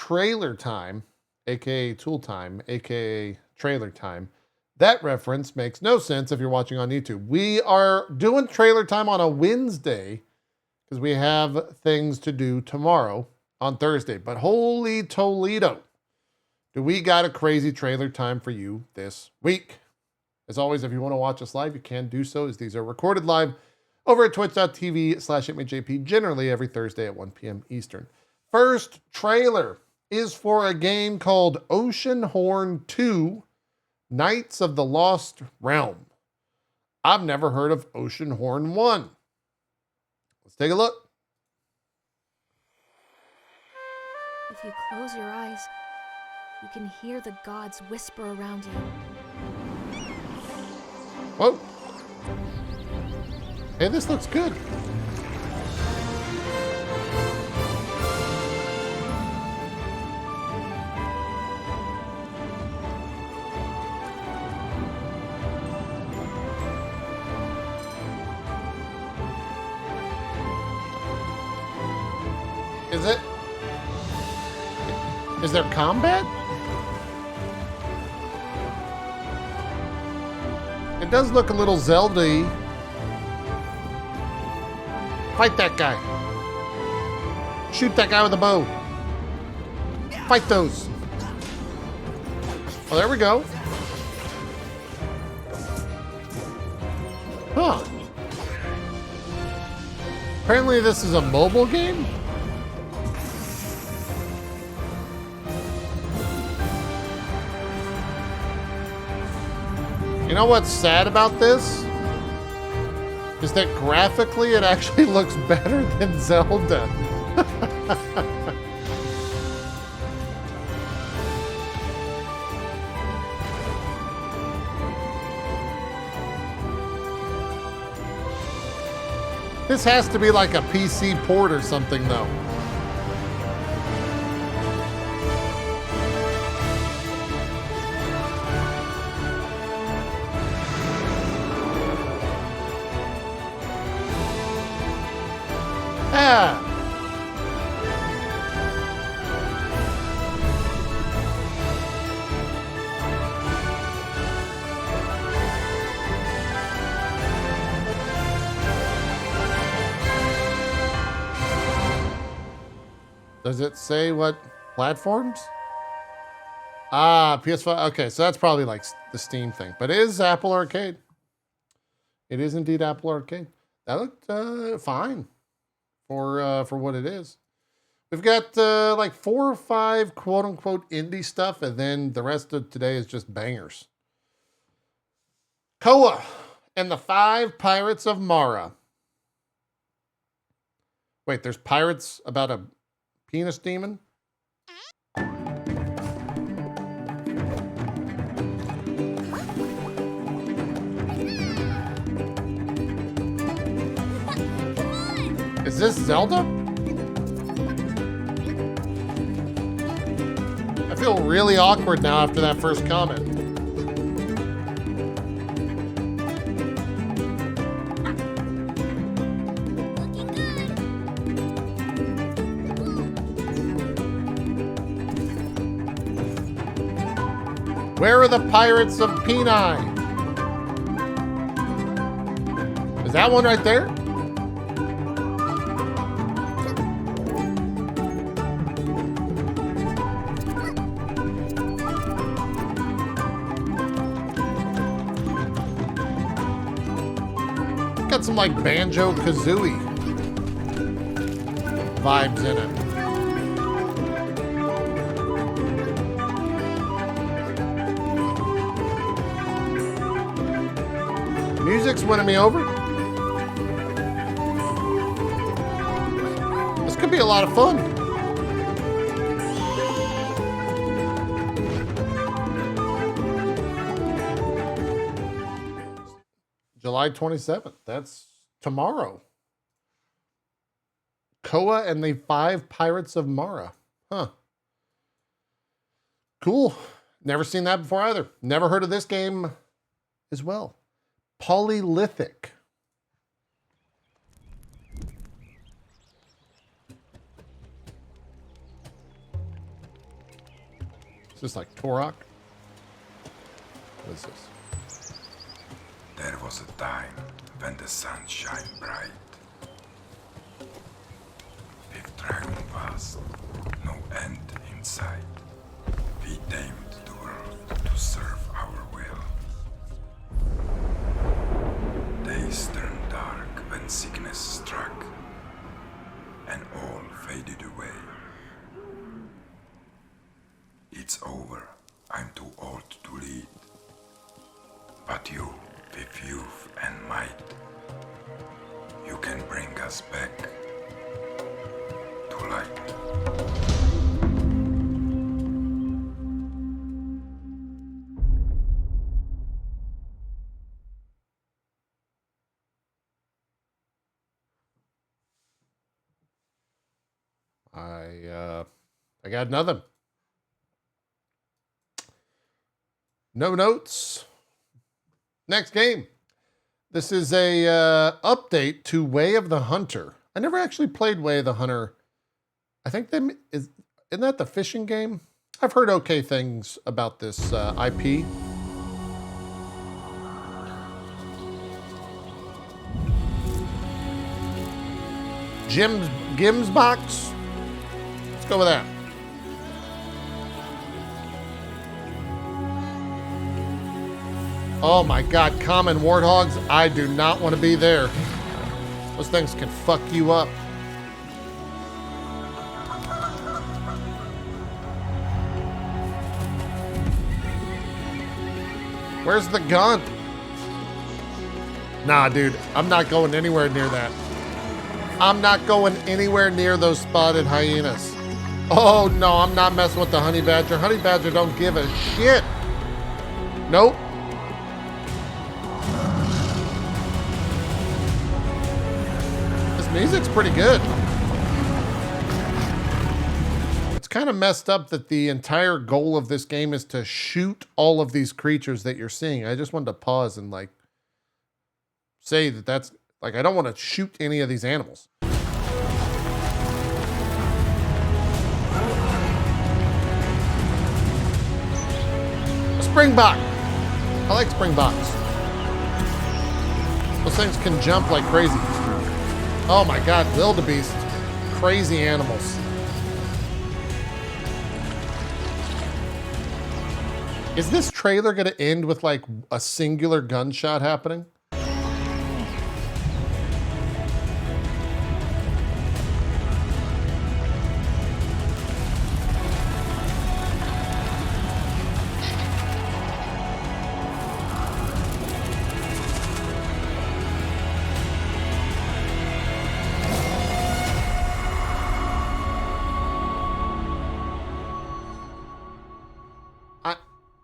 trailer time, aka tool time, aka trailer time. That reference makes no sense if you're watching on YouTube. We are doing trailer time on a Wednesday because we have things to do tomorrow on Thursday. But holy Toledo, do we got a crazy trailer time for you this week. As always, if you want to watch us live, you can do so, as these are recorded live over at twitch.tv/itmeJP, generally every Thursday at 1 p.m. Eastern. First trailer is for a game called Oceanhorn 2, Knights of the Lost Realm. I've never heard of Oceanhorn 1. Let's take a look. If you close your eyes, you can hear the gods whisper around you. Whoa. Hey, this looks good. Is it? Is there combat? It does look a little Zelda-y. Fight that guy. Shoot that guy with a bow. Fight those. Oh, there we go. Huh. Apparently this is a mobile game? You know what's sad about this? Is that graphically it actually looks better than Zelda. This has to be like a PC port or something, though. Yeah. Does it say what platforms? Ah, PS5. Okay, so that's probably like the Steam thing, but it is Apple Arcade. It is indeed Apple Arcade. That looked fine for what it is. We've got like 4 or 5 quote unquote indie stuff, and then the rest of today is just bangers. Koa and the 5 Pirates of Mara. Wait, there's pirates about a penis demon? Is this Zelda? I feel really awkward now after that first comment. Where are the Pirates of Peni? Is that one right there? Got some like Banjo-Kazooie vibes in it. Music's winning me over. This could be a lot of fun. July 27th. That's tomorrow. Koa and the 5 Pirates of Mara. Huh. Cool. Never seen that before either. Never heard of this game as well. Polylythic. Is this like Torok? What is this? There was a time when the sun shined bright. With dragon vast, no end in sight. We tamed the world to serve our will. Days turned dark when sickness struck, and all faded away. It's over, I'm too old to lead. But you, with youth and might, you can bring us back to light. I got nothing. No notes. Next game. This is a update to Way of the Hunter. I never actually played Way of the Hunter. I think isn't that the fishing game? I've heard okay things about this IP. Gim's box. Let's go with that. Oh my God, common warthogs. I do not want to be there. Those things can fuck you up. Where's the gun? Nah, dude, I'm not going anywhere near that. I'm not going anywhere near those spotted hyenas. Oh no, I'm not messing with the honey badger. Honey badger don't give a shit. Nope. This music's pretty good. It's kind of messed up that the entire goal of this game is to shoot all of these creatures that you're seeing. I just wanted to pause and like say that that's like, I don't want to shoot any of these animals. A springbok. I like springboks. Those things can jump like crazy. Oh my God, wildebeest. Crazy animals. Is this trailer going to end with like a singular gunshot happening?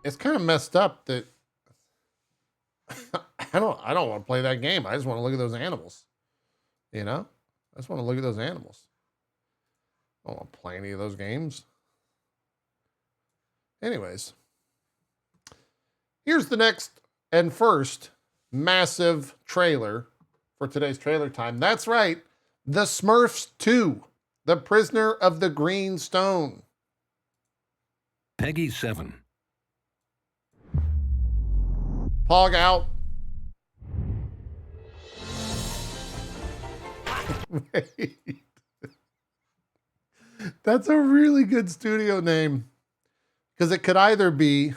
It's kind of messed up that I don't want to play that game. I just want to look at those animals. You know? I just want to look at those animals. I don't want to play any of those games. Anyways. Here's the next and first massive trailer for today's trailer time. That's right. The Smurfs 2. The Prisoner of the Green Stone. Peggy 7. Pog out. Wait. That's a really good studio name. Because it could either be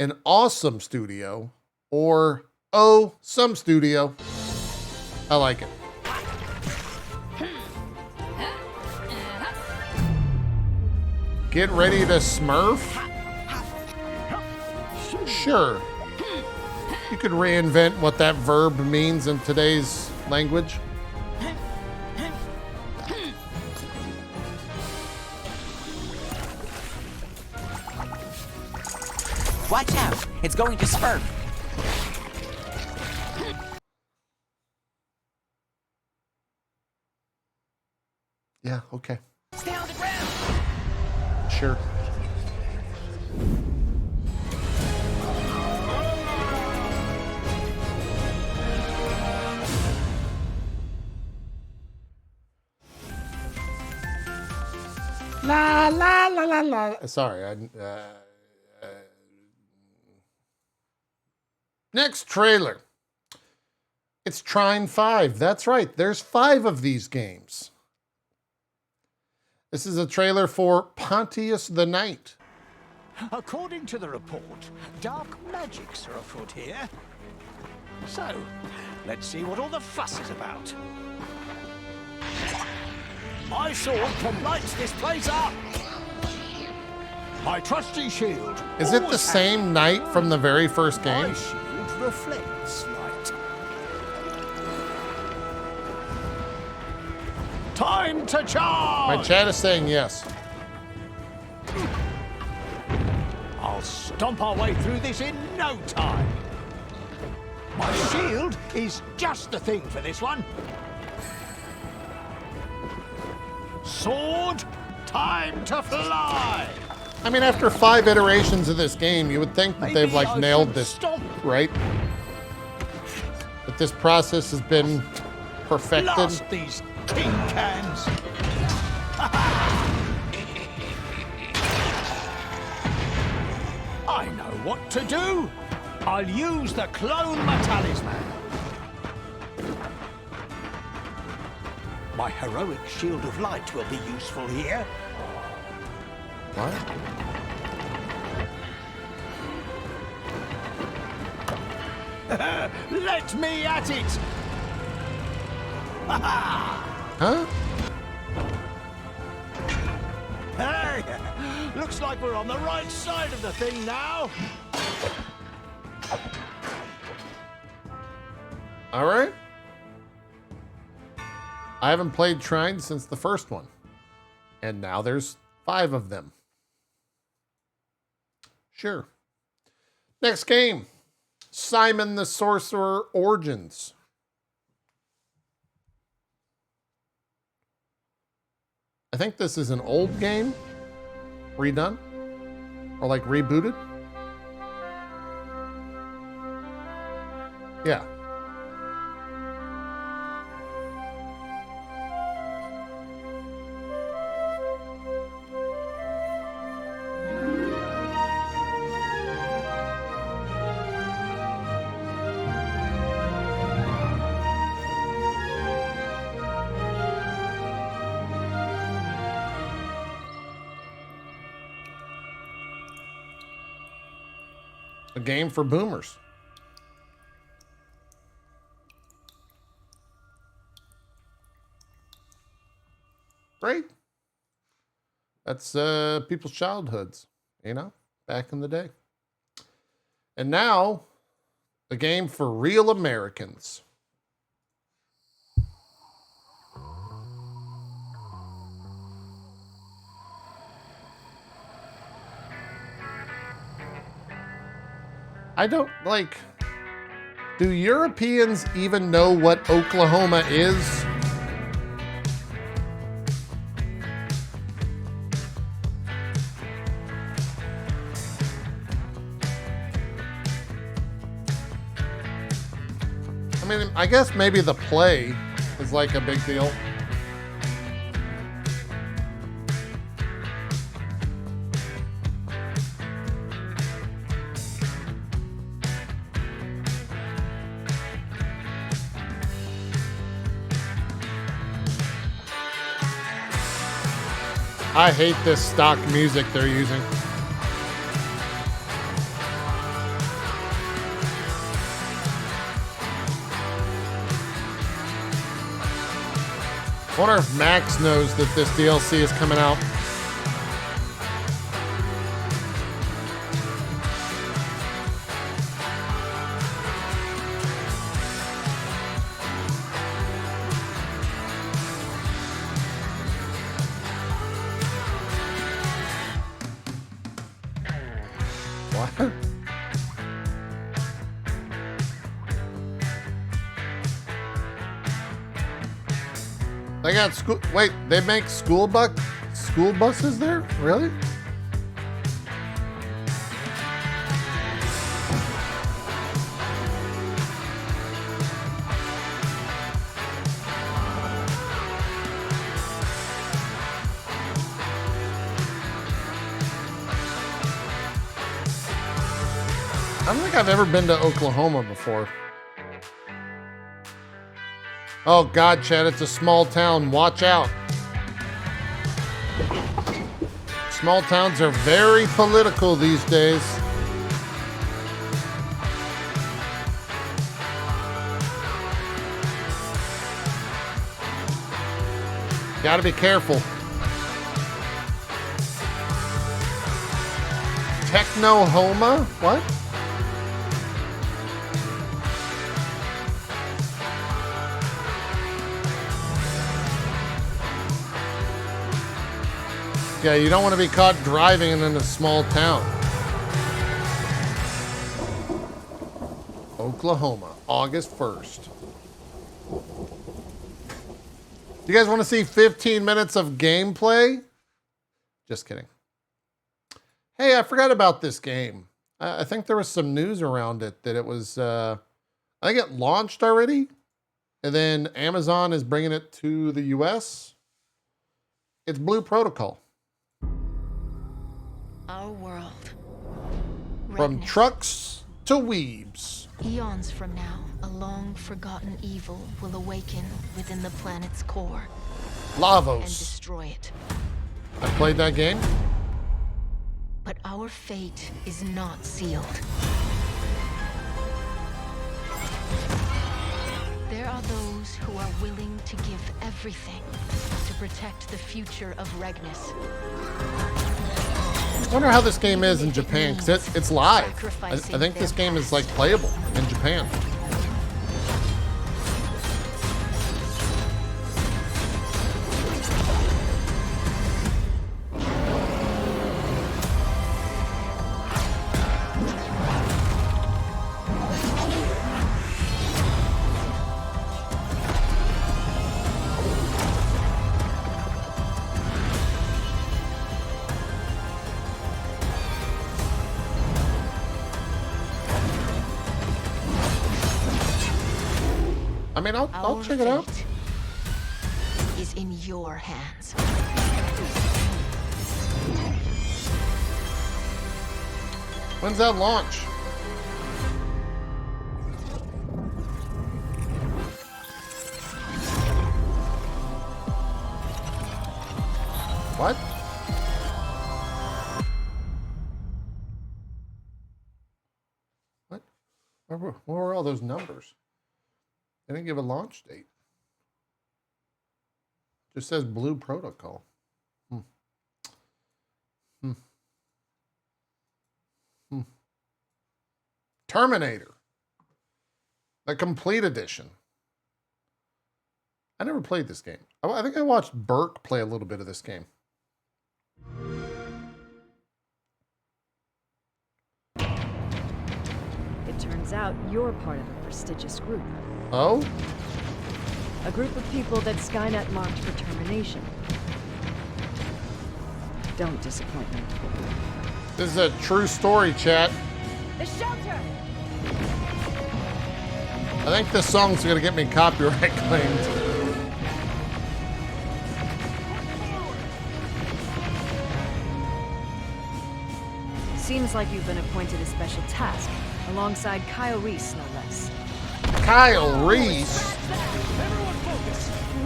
an awesome studio or, oh, some studio. I like it. Get ready to smurf? Sure. You could reinvent what that verb means in today's language. Watch out! It's going to smurf! Yeah, okay. Stay on the ground! Sure. La la la la la. Sorry, Next trailer. It's Trine 5. That's right. There's 5 of these games. This is a trailer for Pontius the Knight. According to the report, dark magics are afoot here. So, let's see what all the fuss is about. My sword can light this place up. My trusty shield. Is it the always same knight from the very first has- game? My shield reflects light. Time to charge! My chat is saying yes. I'll stomp our way through this in no time. My shield is just the thing for this one. Sword, time to fly. I mean, after 5 iterations of this game, you would think that they've like Maybe I nailed should this, stomp. right? That this process has been perfected. Blast these tin cans. I know what to do. I'll use the clone talisman. My heroic shield of light will be useful here. What? Let me at it! Huh? Hey, looks like we're on the right side of the thing now. All right. I haven't played Trine since the first one. And now there's 5 of them. Sure. Next game. Simon the Sorcerer Origins. I think this is an old game. Redone. Or like rebooted. Yeah. A game for boomers. Great. That's people's childhoods, you know, back in the day. And now, a game for real Americans. I don't like. Do Europeans even know what Oklahoma is? I mean, I guess maybe the play is like a big deal. I hate this stock music they're using. I wonder if Max knows that this DLC is coming out. What? They got school. Wait, they make school buses there? Really? I don't think I've ever been to Oklahoma before. Oh God, Chad, it's a small town. Watch out. Small towns are very political these days. Gotta be careful. Technohoma? What? Yeah, you don't want to be caught driving in a small town. Oklahoma, August 1st. You guys want to see 15 minutes of gameplay? Just kidding. Hey, I forgot about this game. I think there was some news around it that it was, I think it launched already. And then Amazon is bringing it to the US. It's Blue Protocol. Our world. From Redness. trucks to weebs. Eons from now, a long-forgotten evil will awaken within the planet's core and Lavos. destroy it. I played that game. But our fate is not sealed. There are those who are willing to give everything to protect the future of Regnus. I wonder how this game is in Japan, because it's live. I think this game is like playable in Japan. I mean, I'll check it out. Is in your hands. When's that launch? What? What? Where were all those numbers? They didn't give a launch date. Just says Blue Protocol. Terminator. The complete edition. I never played this game. I think I watched Burke play a little bit of this game. It turns out you're part of a prestigious group. Oh? A group of people that Skynet marked for termination. Don't disappoint me. This is a true story, chat. The shelter! I think this song's gonna get me copyright claimed. Seems like you've been appointed a special task, alongside Kyle Reese, no less. Kyle Reese?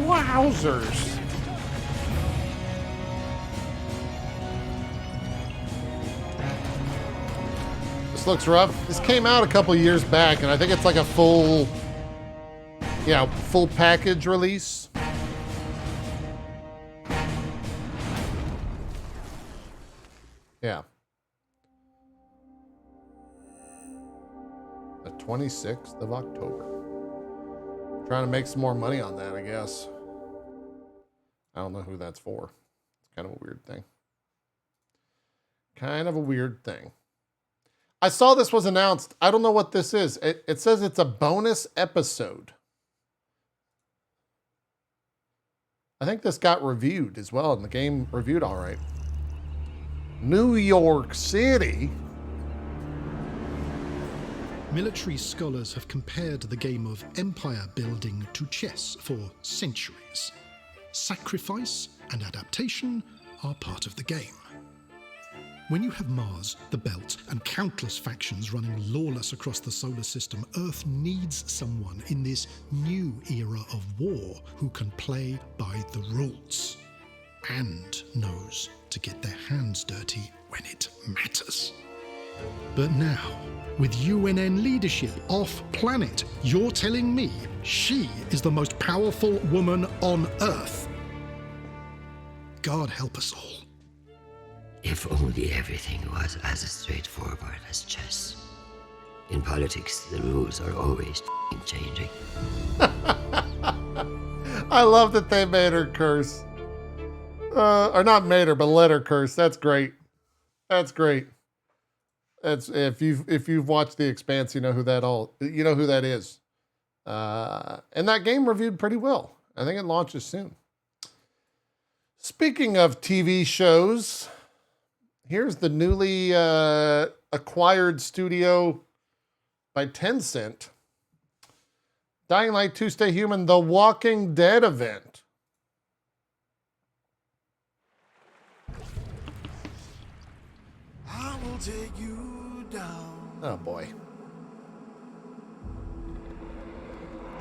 Wowzers. This looks rough. This came out a couple years back, and I think it's like a full package release. Yeah. The 26th of October. Trying to make some more money on that, I guess. I don't know who that's for. It's kind of a weird thing. Kind of a weird thing. I saw this was announced. I don't know what this is. It says it's a bonus episode. I think this got reviewed as well, and the game reviewed all right. New York City. Military scholars have compared the game of empire building to chess for centuries. Sacrifice and adaptation are part of the game. When you have Mars, the Belt, and countless factions running lawless across the solar system, Earth needs someone in this new era of war who can play by the rules and knows to get their hands dirty when it matters. But now, with UNN leadership off planet, you're telling me she is the most powerful woman on Earth. God help us all. If only everything was as straightforward as chess. In politics, the rules are always changing. I love that they made her curse. Or not made her, but let her curse. That's great. That's great. That's if you've watched The Expanse, you know who that is. And that game reviewed pretty well. I think it launches soon. Speaking of TV shows, here's the newly acquired studio by Tencent. Dying Light 2 Stay Human, The Walking Dead event. I will take you down. Oh boy.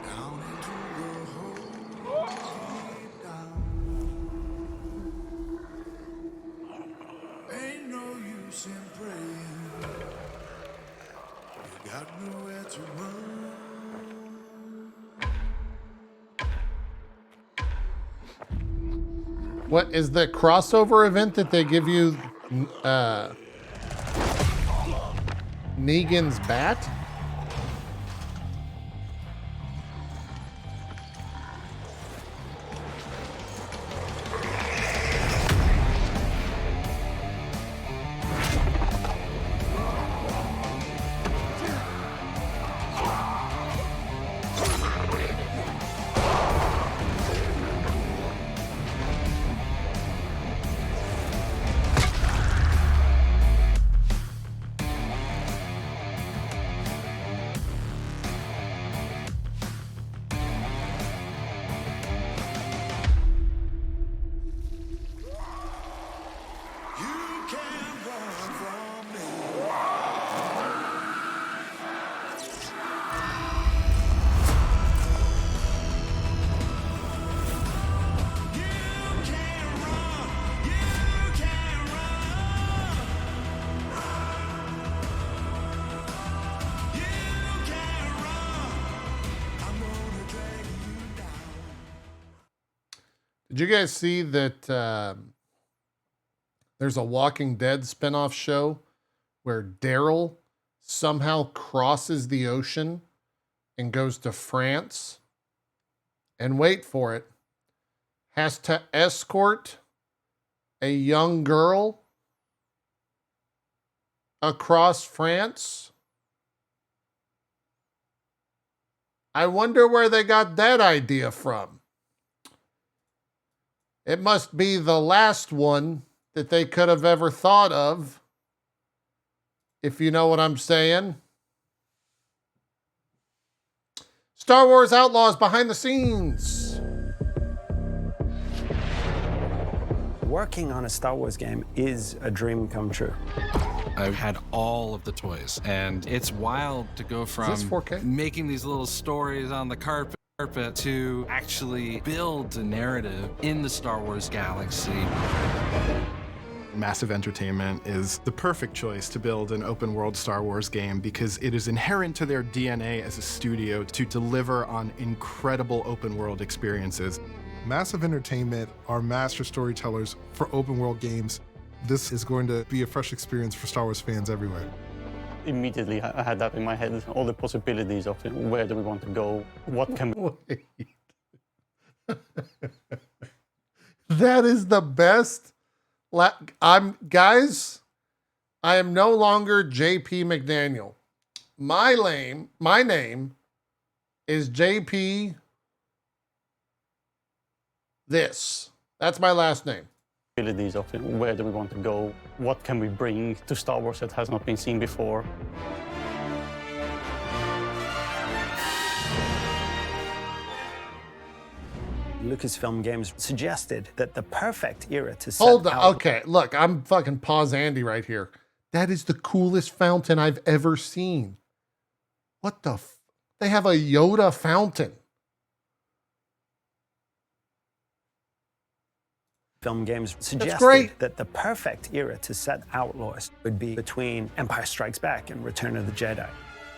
Down into the hole. Deep down. Ain't no use in praying. You got nowhere to run. What is the crossover event that they give you? Negan's bat? Did you guys see that there's a Walking Dead spinoff show where Daryl somehow crosses the ocean and goes to France and, wait for it, has to escort a young girl across France? I wonder where they got that idea from. It must be the last one that they could have ever thought of, if you know what I'm saying. Star Wars Outlaws behind the scenes. Working on a Star Wars game is a dream come true. I've had all of the toys, and it's wild to go from Is this 4K? making these little stories on the carpet to actually build a narrative in the Star Wars galaxy. Massive Entertainment is the perfect choice to build an open world Star Wars game because it is inherent to their DNA as a studio to deliver on incredible open world experiences. Massive Entertainment are master storytellers for open world games. This is going to be a fresh experience for Star Wars fans everywhere. Immediately, I had that in my head, all the possibilities of where do we want to go, what can we... That is the best. I am no longer JP McDaniel. My name is JP this. That's my last name. Possibilities of where do we want to go, what can we bring to Star Wars that has not been seen before. Lucasfilm Games suggested that the perfect era to set Hold on. out Okay, look, I'm fucking pause Andy right here. That is the coolest fountain I've ever seen. What the they have a Yoda fountain. Film Games great. suggested that the perfect era to set Outlaws would be between Empire Strikes Back and Return of the Jedi.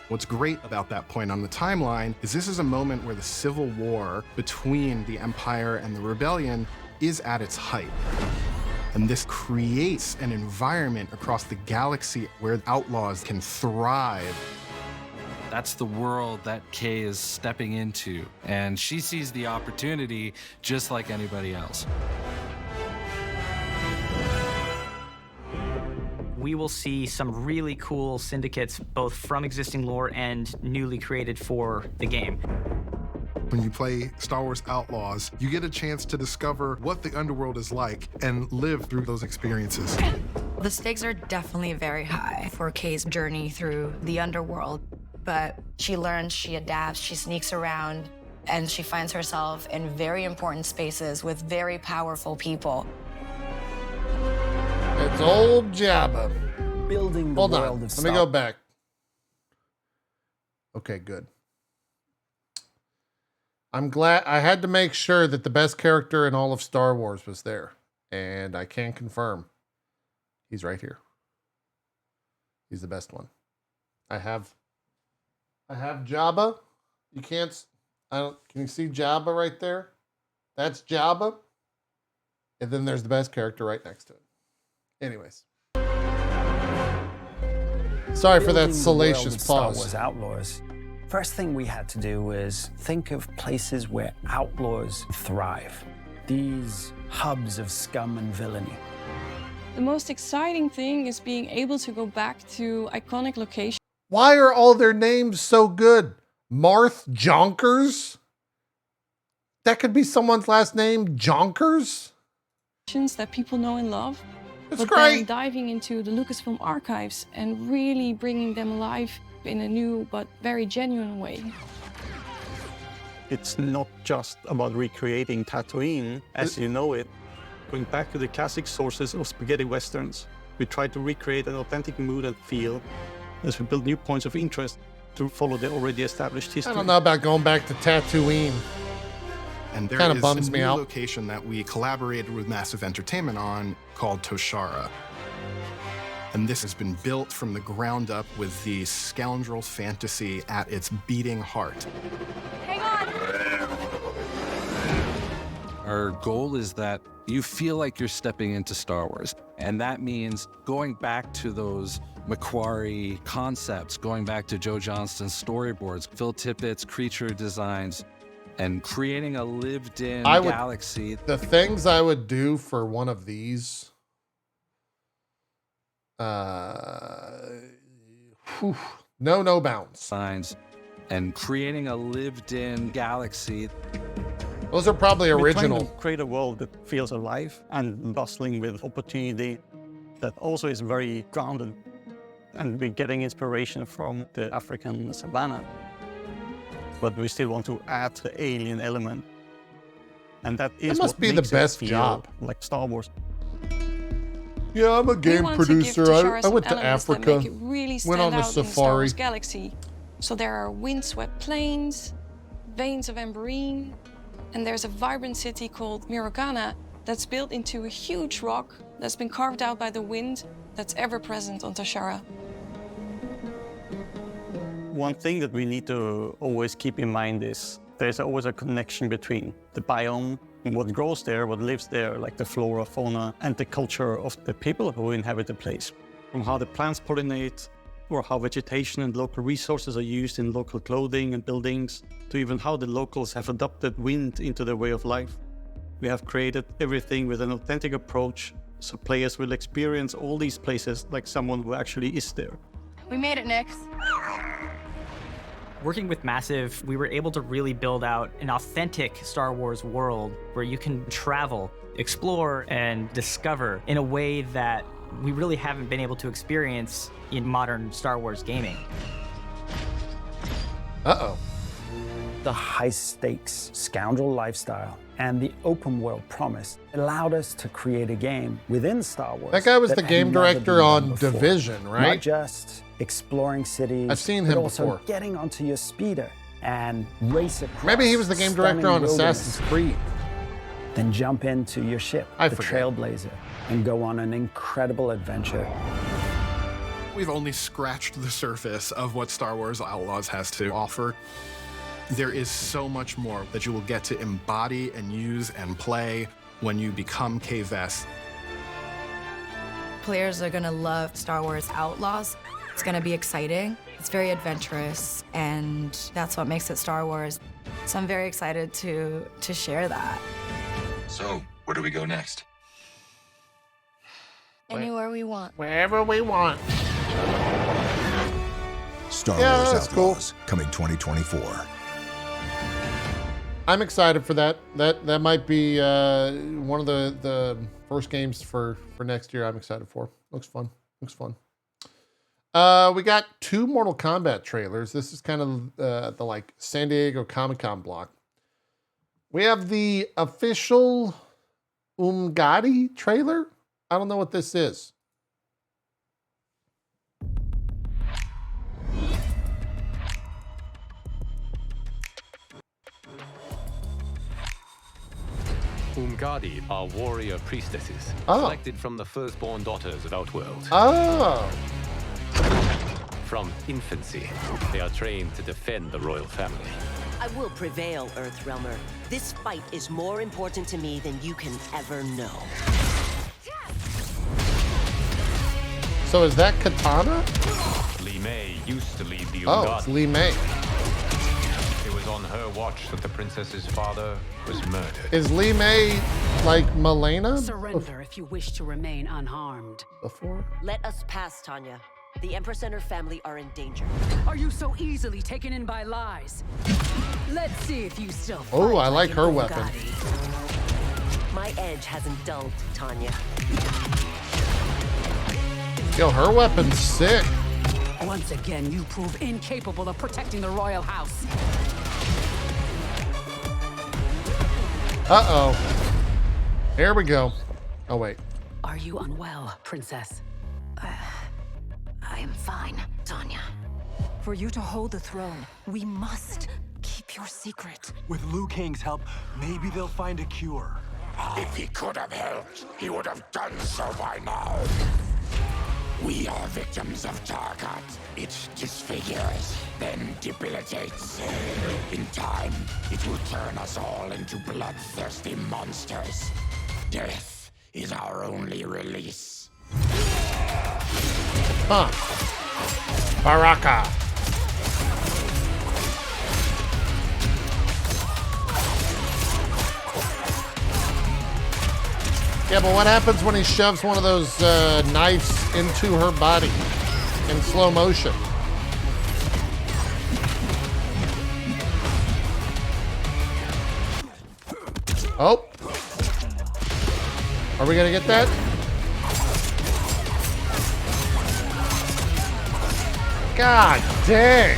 What's great about that point on the timeline is this is a moment where the civil war between the Empire and the Rebellion is at its height. And this creates an environment across the galaxy where Outlaws can thrive. That's the world that Kay is stepping into, and she sees the opportunity just like anybody else. We will see some really cool syndicates, both from existing lore and newly created for the game. When you play Star Wars Outlaws, you get a chance to discover what the underworld is like and live through those experiences. The stakes are definitely very high for Kay's journey through the underworld, but she learns, she adapts, she sneaks around, and she finds herself in very important spaces with very powerful people. It's old Jabba. Building the Hold world on. of Let Star me go back. Okay, good. I'm glad I had to make sure that the best character in all of Star Wars was there. And I can confirm. He's right here. He's the best one. I have Jabba. You can't can you see Jabba right there? That's Jabba. And then there's the best character right next to it. Anyways. Sorry for that Building the world salacious of Star pause. Wars Outlaws. First thing we had to do was think of places where outlaws thrive. These hubs of scum and villainy. The most exciting thing is being able to go back to iconic locations. Why are all their names so good? Marth Jonkers? That could be someone's last name, Jonkers? That people know and love. It's but great. Then diving into the Lucasfilm archives and really bringing them alive in a new but very genuine way. It's not just about recreating Tatooine as you know it. Going back to the classic sources of spaghetti westerns, we try to recreate an authentic mood and feel as we build new points of interest to follow the already established history. I don't know about going back to Tatooine. And there Kinda is bums a me new out. location that we collaborated with Massive Entertainment on called Toshara. And this has been built from the ground up with the scoundrel fantasy at its beating heart. Hang on! Our goal is that you feel like you're stepping into Star Wars. And that means going back to those Macquarie concepts, going back to Joe Johnston's storyboards, Phil Tippett's creature designs, and creating a lived-in galaxy. The things I would do for one of these, no bounds. Signs, and creating a lived-in galaxy. Those are probably We're original. trying to create a world that feels alive and bustling with opportunity, that also is very grounded. And we're getting inspiration from the African savannah. But we still want to add the alien element. And that is That must what be the makes it best feel job. like Star Wars. Yeah, I'm a We game want to give producer. Toshara I some went to elements that Africa. make it really stand Went on a out in the Star safari. Wars galaxy. So there are windswept plains, veins of amberine, and there's a vibrant city called Mirogana that's built into a huge rock that's been carved out by the wind that's ever present on Toshara. One thing that we need to always keep in mind is there's always a connection between the biome, what grows there, what lives there, like the flora, fauna, and the culture of the people who inhabit the place. From how the plants pollinate, or how vegetation and local resources are used in local clothing and buildings, to even how the locals have adopted wind into their way of life. We have created everything with an authentic approach, so players will experience all these places like someone who actually is there. We made it, Nix. Working with Massive, we were able to really build out an authentic Star Wars world where you can travel, explore, and discover in a way that we really haven't been able to experience in modern Star Wars gaming. Uh-oh. The high-stakes scoundrel lifestyle and the open-world promise allowed us to create a game within Star Wars. That guy was the had game never director been done on before. Division, right? Not just exploring cities. I've seen but him also before. getting onto your speeder and race across. Maybe he was the game director stunning on wilderness. Assassin's Creed. Then jump into your ship, I the forget. Trailblazer, and go on an incredible adventure. We've only scratched the surface of what Star Wars Outlaws has to offer. There is so much more that you will get to embody and use and play when you become K-Vess. Players are gonna love Star Wars Outlaws. It's gonna be exciting. It's very adventurous, and that's what makes it Star Wars. So I'm very excited to share that. So, where do we go next? Anywhere we want. Wherever we want. Star Yeah, Wars that's cool. Outlaws, coming 2024. I'm excited for that. That might be one of the first games for next year. I'm excited for. Looks fun. Looks fun. We got 2 Mortal Kombat trailers. This is kind of the like San Diego Comic-Con block. We have the official Umgadi trailer. I don't know what this is. Umgadi are warrior priestesses, selected from the firstborn daughters of Outworld. Oh. From infancy, they are trained to defend the royal family. I will prevail, Earthrealmer. This fight is more important to me than you can ever know. So is that Katana? Li Mei used to lead the Oh, Umgadi. it's Li Mei. It was on her watch that the princess's father was murdered. Is Li Mei like Milena? Surrender if you wish to remain unharmed. Before? Let us pass, Tanya. The Empress and her family are in danger. Are you so easily taken in by lies? Let's see if you still Oh, fight I like an her weapon. Umgadi. My edge hasn't dulled, Tanya. Yo, her weapon's sick. Once again, you prove incapable of protecting the royal house. Uh-oh. Here we go. Oh, wait. Are you unwell, princess? I am fine, Tanya. For you to hold the throne, we must keep your secret. With Liu Kang's help, maybe they'll find a cure. If he could have helped, he would have done so by now. We are victims of Tarkat. It disfigures, then debilitates. In time, it will turn us all into bloodthirsty monsters. Death is our only release. Huh. Baraka. Yeah, but what happens when he shoves one of those knives into her body in slow motion? Oh. Are we gonna get that? God dang.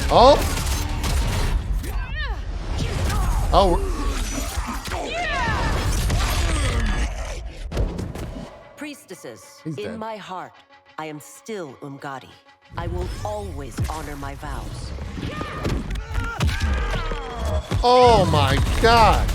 Oh. Oh. Priestesses, He's in dead. my heart, I am still Umgadi. I will always honor my vows. Oh my God.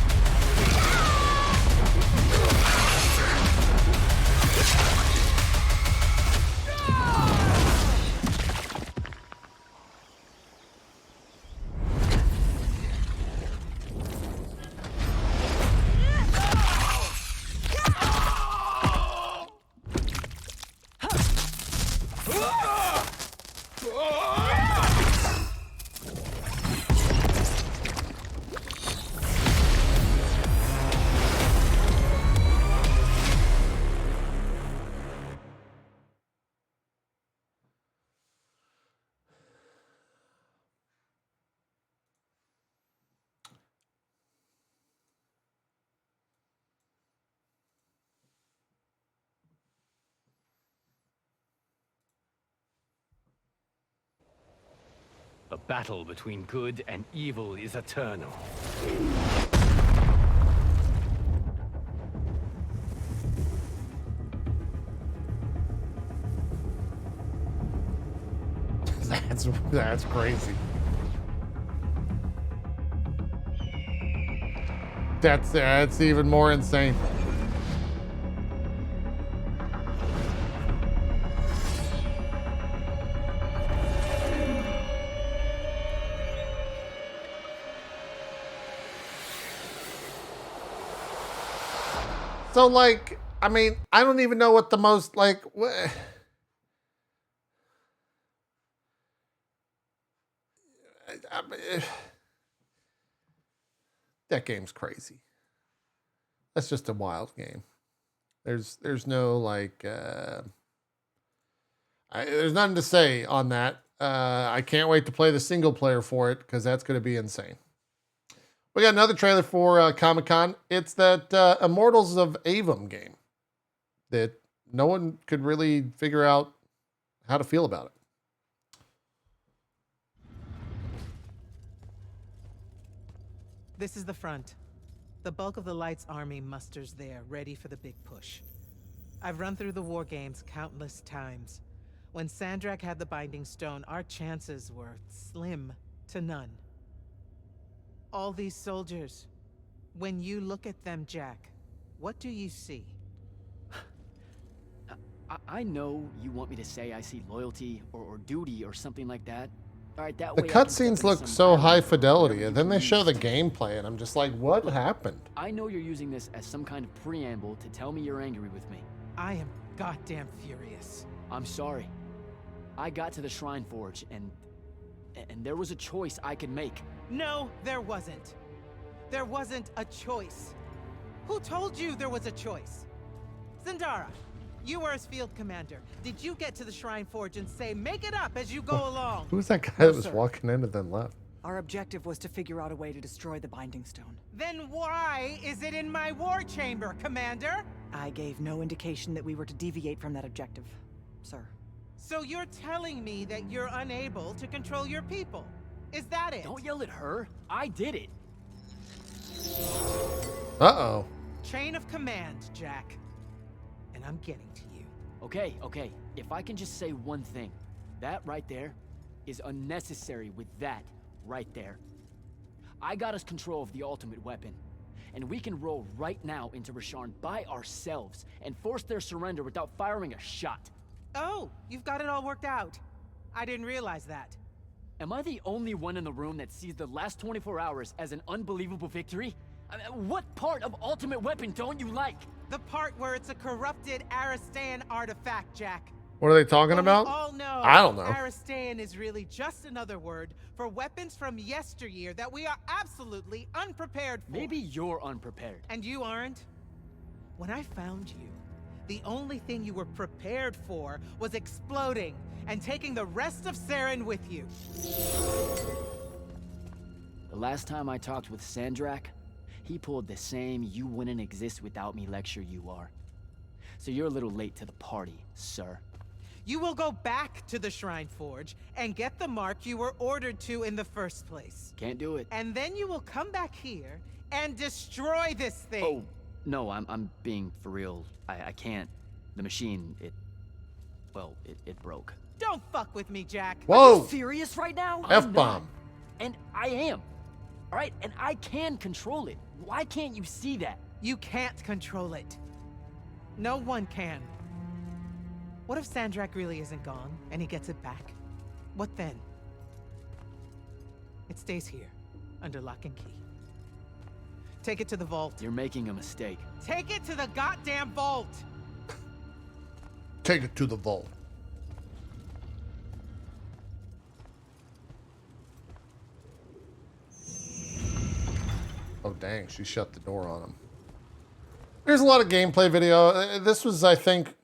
The battle between good and evil is eternal. That's crazy. That's even more insane. So, like, I mean, I don't even know what the most, like, that game's crazy. That's just a wild game. There's no, like, there's nothing to say on that. I can't wait to play the single player for it because that's going to be insane. We got another trailer for Comic-Con. It's that Immortals of Avum game that no one could really figure out how to feel about it. This is the front. The bulk of the Light's army musters there, ready for the big push. I've run through the war games countless times. When Sandrak had the Binding Stone, our chances were slim to none. All these soldiers, when you look at them, Jack, what do you see? I know you want me to say I see loyalty or duty or something like that. All right, that The way I can cutscenes step in look some so island high or fidelity, wherever and you then they show the choose. gameplay, and I'm just like, what happened? I know you're using this as some kind of preamble to tell me you're angry with me. I am goddamn furious. I'm sorry. I got to the Shrine Forge, and there was a choice I could make. No, there wasn't. There wasn't a choice. Who told you there was a choice? Zendara, you were as field commander. Did you get to the Shrine Forge and say, make it up as you go along? Who's that guy that was walking in and then left? Our objective was to figure out a way to destroy the Binding Stone. Then why is it in my war chamber, Commander? I gave no indication that we were to deviate from that objective, sir. So you're telling me that you're unable to control your people? Is that it? Don't yell at her. I did it. Uh-oh. Chain of command, Jack. And I'm getting to you. Okay. If I can just say one thing. That right there is unnecessary with that right there. I got us control of the ultimate weapon. And we can roll right now into Rasharn by ourselves and force their surrender without firing a shot. Oh, you've got it all worked out. I didn't realize that. Am I the only one in the room that sees the last 24 hours as an unbelievable victory? I mean, what part of Ultimate Weapon don't you like? The part where it's a corrupted Aristan artifact, Jack. What are they talking about? We all know I don't know. Aristan is really just another word for weapons from yesteryear that we are absolutely unprepared for. Maybe you're unprepared. And you aren't? When I found you, the only thing you were prepared for was exploding and taking the rest of Saren with you. The last time I talked with Sandrak, he pulled the same "you wouldn't exist without me" lecture you are. So you're a little late to the party, sir. You will go back to the Shrine Forge and get the mark you were ordered to in the first place. Can't do it. And then you will come back here and destroy this thing. Oh, no, I'm being for real. I can't. The machine, it broke. Don't fuck with me, Jack. Whoa! Are you serious right now? F-bomb. And I am. All right, and I can control it. Why can't you see that? You can't control it. No one can. What if Sandrak really isn't gone and he gets it back? What then? It stays here, under lock and key. Take it to the vault. You're making a mistake. Take it to the goddamn vault! Take it to the vault. Oh, dang. She shut the door on him. There's a lot of gameplay video. This was, I think,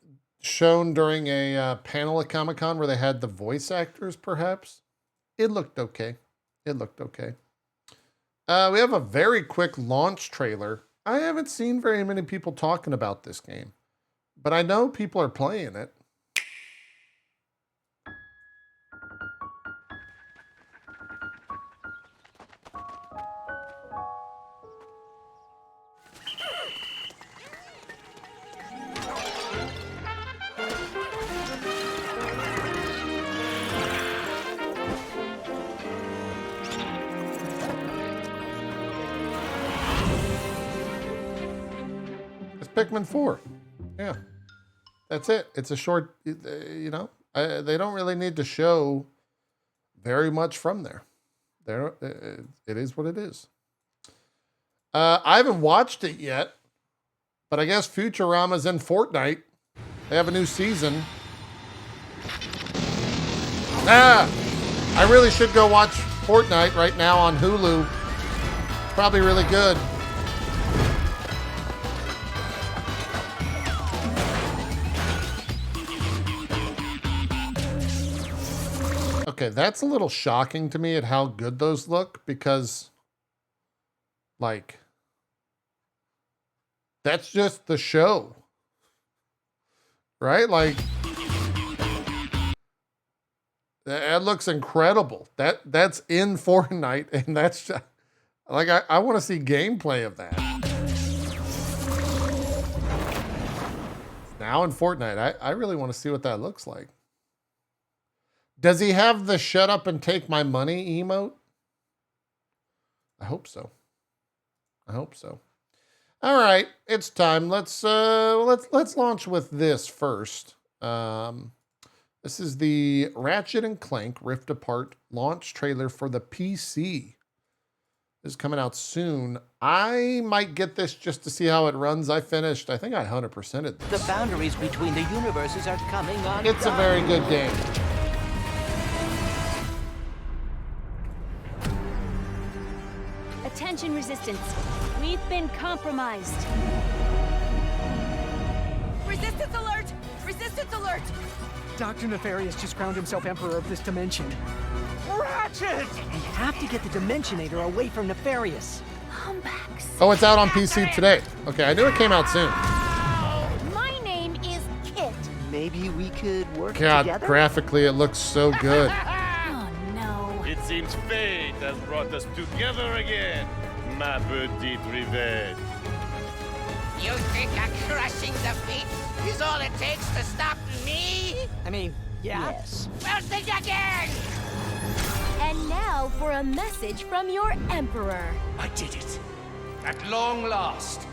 shown during a panel at Comic-Con where they had the voice actors, perhaps. It looked okay. It looked okay. We have a very quick launch trailer. I haven't seen very many people talking about this game, but I know people are playing it. Pikmin 4. Yeah. That's it. It's a short, you know, they don't really need to show very much from there. It is what it is. I haven't watched it yet, but I guess Futurama's in Fortnite. They have a new season. I really should go watch Fortnite right now on Hulu. It's probably really good. Okay, that's a little shocking to me at how good those look because, like, that's just the show, right? Like, that looks incredible. That's in Fortnite, and that's just, like, I want to see gameplay of that. Now in Fortnite, I really want to see what that looks like. Does he have the shut up and take my money emote? I hope so. I hope so. All right, it's time. Let's launch with this first. This is the Ratchet and Clank Rift Apart launch trailer for the PC. This is coming out soon. I might get this just to see how it runs. I think I 100%ed this. The boundaries between the universes are coming on. It's a very good game. Attention Resistance, we've been compromised. Resistance alert! Resistance alert! Dr. Nefarious just crowned himself Emperor of this dimension. Ratchet! We have to get the Dimensionator away from Nefarious. Humbugs. Oh, it's out on PC today. Okay, I knew it came out soon. My name is Kit. Maybe we could work God, together? graphically, it looks so good. Oh no. It seems fate has brought us together again, ma petite rivette. You think a crushing defeat is all it takes to stop me? I mean, yeah. Yes. Well, think again! And now for a message from your Emperor. I did it. At long last,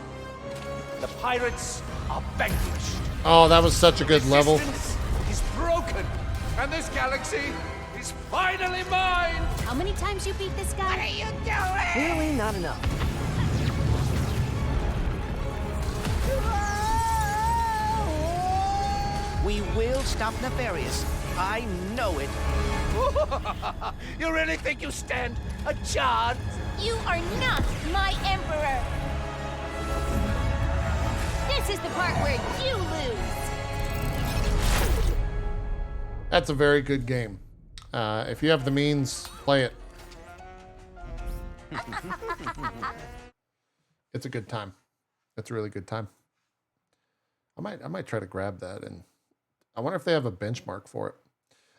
the pirates are vanquished. Oh, that was such a good level. Resistance is broken, and this galaxy is finally mine. How many times you beat this guy? What are you doing? Clearly not enough. We will stop Nefarious. I know it. You really think you stand a chance? You are not my Emperor. This is the part where you lose. That's a very good game. If you have the means, play it. It's a good time. It's a really good time. I might try to grab that, and I wonder if they have a benchmark for it.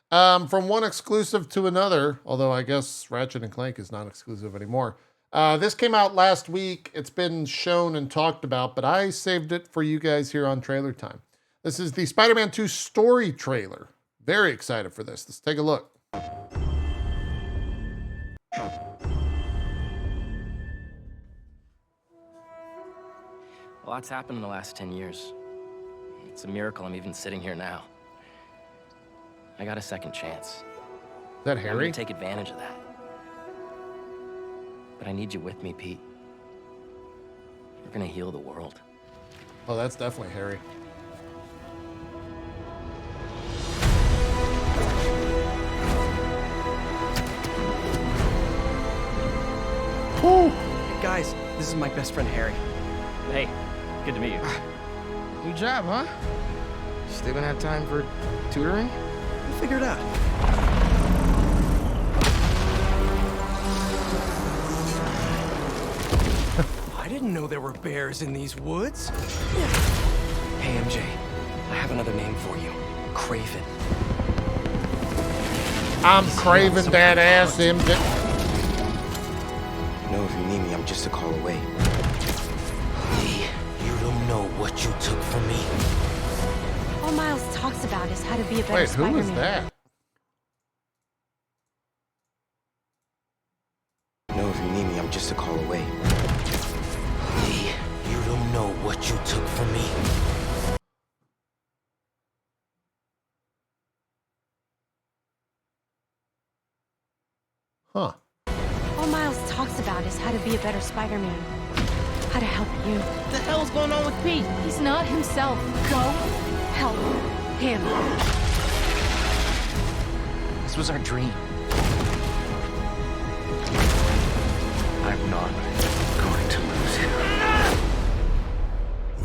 From one exclusive to another, although I guess Ratchet and Clank is not exclusive anymore. This came out last week. It's been shown and talked about, but I saved it for you guys here on Trailer Time. This is the Spider-Man 2 story trailer. Very excited for this. Let's take a look. A lot's happened in the last 10 years. It's a miracle I'm even sitting here now. I got a second chance. Is that Harry? I'm gonna take advantage of that. But I need you with me, Pete. We're gonna heal the world. Oh, that's definitely Harry. Hey, guys, this is my best friend Harry. Hey, good to meet you. New job, huh? Still gonna have time for tutoring? We'll figure it out. I didn't know there were bears in these woods. Hey, MJ, I have another name for you. Craven. I'm craving that ass, MJ. You know, if you need me, I'm just a call away. Lee, you don't know what you took from me. All Miles talks about is how to be a better Wait, Spider-Man. who is that? You know, if you need me, I'm just a call away. Lee, you don't know what what you took from me. Huh. All Miles talks about is how to be a better Spider-Man. How to help you. What the hell's going on with Pete? He's not himself. Go help him. This was our dream. I'm not going to lose him.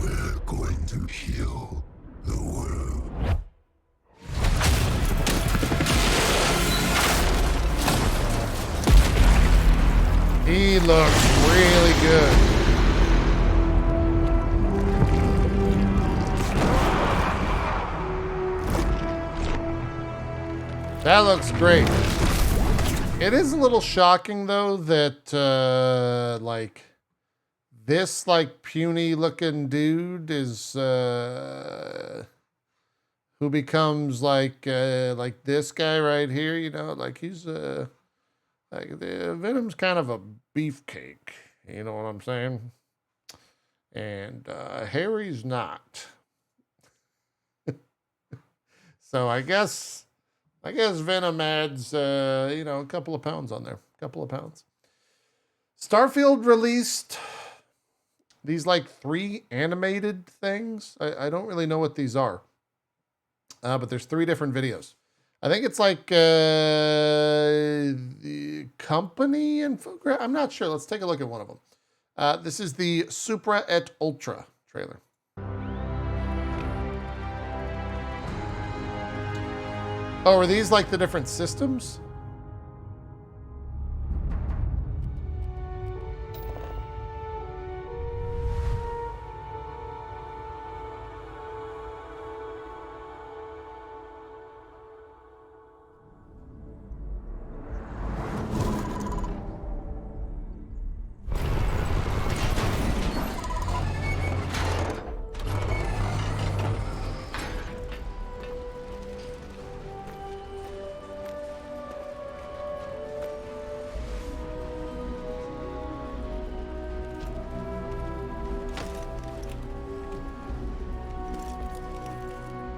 We're going to heal the world. He looks really good. That looks great. It is a little shocking though that like this like puny looking dude is who becomes like this guy right here, you know, like he's like the Venom's kind of a beefcake, you know what I'm saying? And Harry's not. So I guess Venom adds you know, a couple of pounds on there, a couple of pounds. Starfield released these like 3 animated things. I don't really know what these are, but there's 3 different videos. I think it's like the company infographic. I'm not sure. Let's take a look at one of them. This is the Supra et Ultra trailer. Oh, are these like the different systems?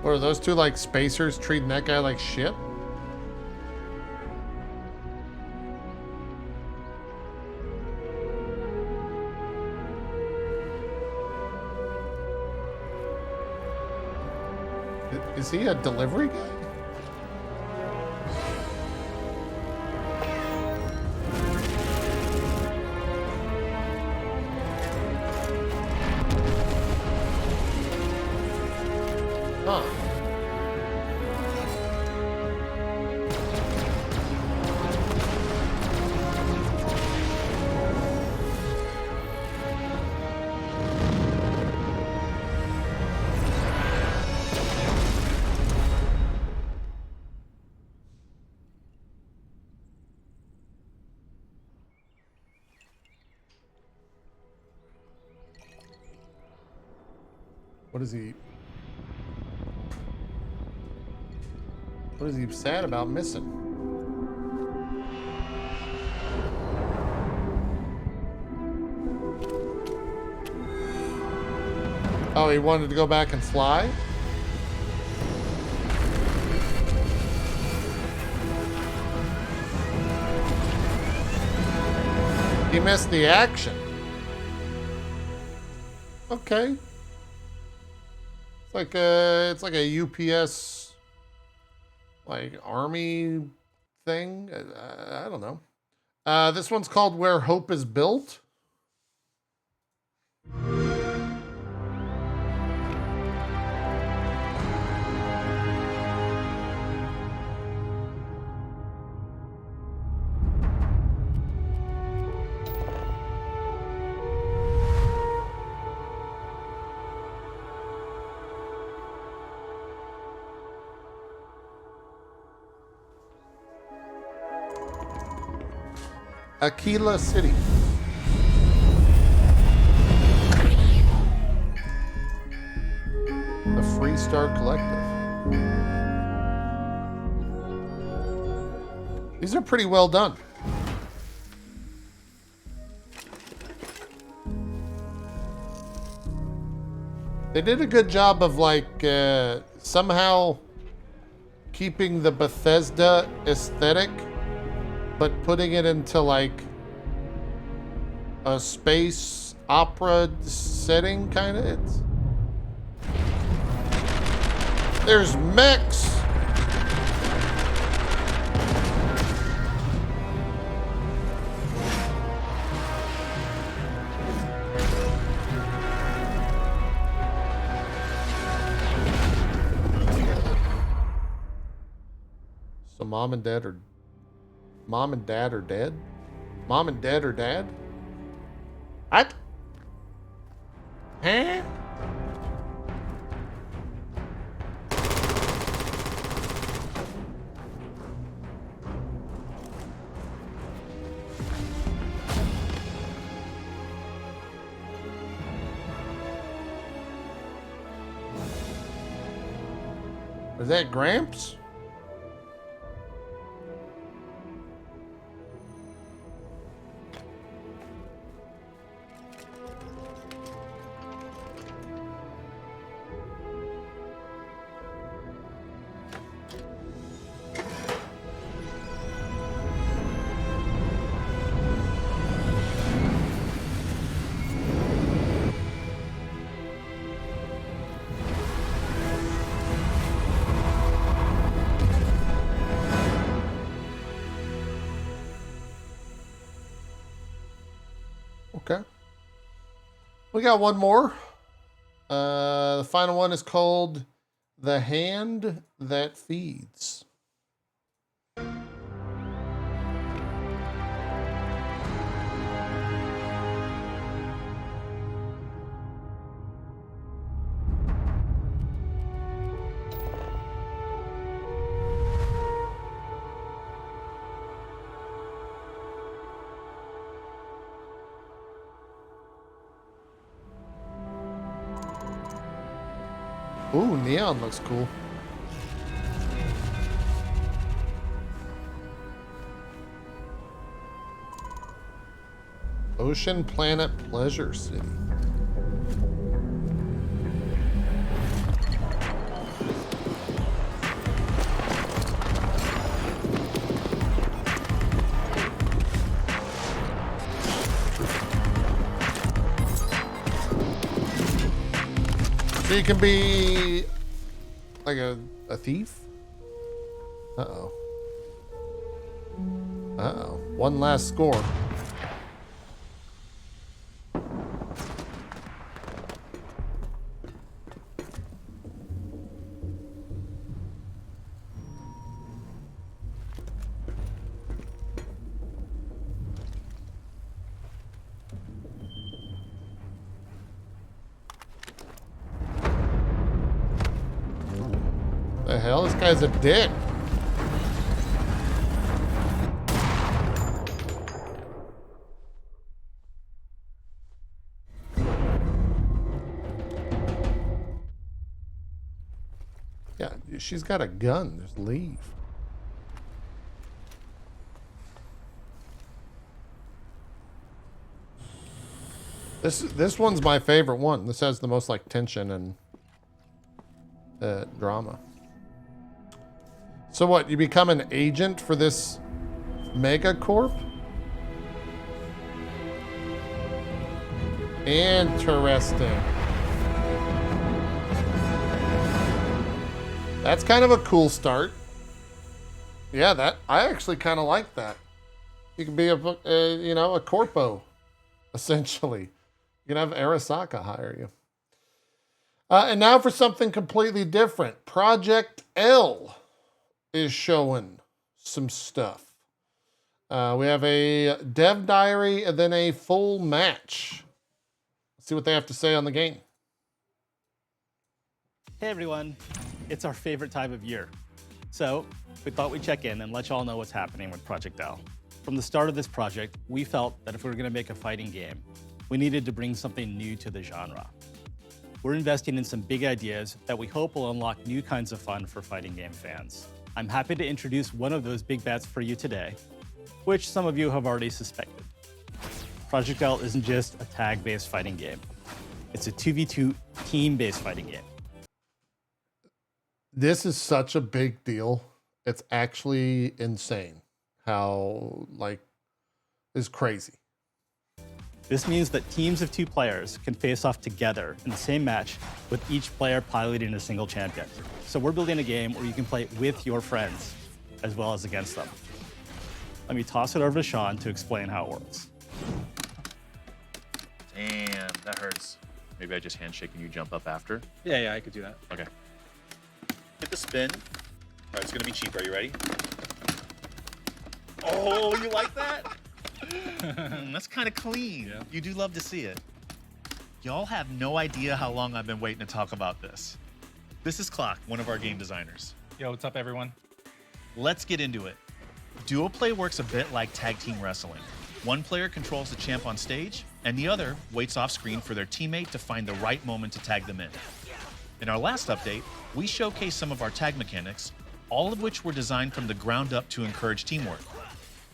What are those two like spacers treating that guy like shit? Is he a delivery guy? Huh. What is he sad about missing? Oh, he wanted to go back and fly? He missed the action. Okay. It's like a UPS like army thing. I don't know. This one's called Where Hope is Built. Aquila City. The Freestar Collective. These are pretty well done. They did a good job of like somehow keeping the Bethesda aesthetic, but putting it into like a space opera setting, kind of. There's mechs. So mom and dad are dead? Mom and dad are dad? What? Huh? Is that Gramps? Okay. We got one more. The final one is called The Hand That Feeds. Ooh, neon looks cool. Ocean Planet Pleasure City. So you can be like a thief? Uh-oh. Uh-oh. One last score. The hell? This guy's a dick. Yeah, she's got a gun. Just leave. This one's my favorite one. This has the most like tension and drama. So what, you become an agent for this megacorp? Interesting. That's kind of a cool start. Yeah, that I actually kind of like that. You can be a corpo, essentially. You can have Arasaka hire you. And now for something completely different. Project L is showing some stuff. We have a dev diary and then a full match. Let's see what they have to say on the game. Hey everyone, it's our favorite time of year. So we thought we'd check in and let y'all know what's happening with Project L. From the start of this project, we felt that if we were gonna make a fighting game, we needed to bring something new to the genre. We're investing in some big ideas that we hope will unlock new kinds of fun for fighting game fans. I'm happy to introduce one of those big bets for you today, which some of you have already suspected. Project L isn't just a tag-based fighting game. It's a 2v2 team-based fighting game. This is such a big deal. It's actually insane how, like, it's crazy. This means that teams of 2 players can face off together in the same match with each player piloting a single champion. So we're building a game where you can play with your friends as well as against them. Let me toss it over to Sean to explain how it works. Damn, that hurts. Maybe I just handshake and you jump up after? Yeah, I could do that. Okay. Hit the spin. All right, it's gonna be cheap. Are you ready? Oh, you like that? That's kind of clean. Yeah. You do love to see it. Y'all have no idea how long I've been waiting to talk about this. This is Clock, one of our game designers. Yo, what's up, everyone? Let's get into it. Duo play works a bit like tag team wrestling. One player controls the champ on stage, and the other waits off screen for their teammate to find the right moment to tag them in. In our last update, we showcased some of our tag mechanics, all of which were designed from the ground up to encourage teamwork.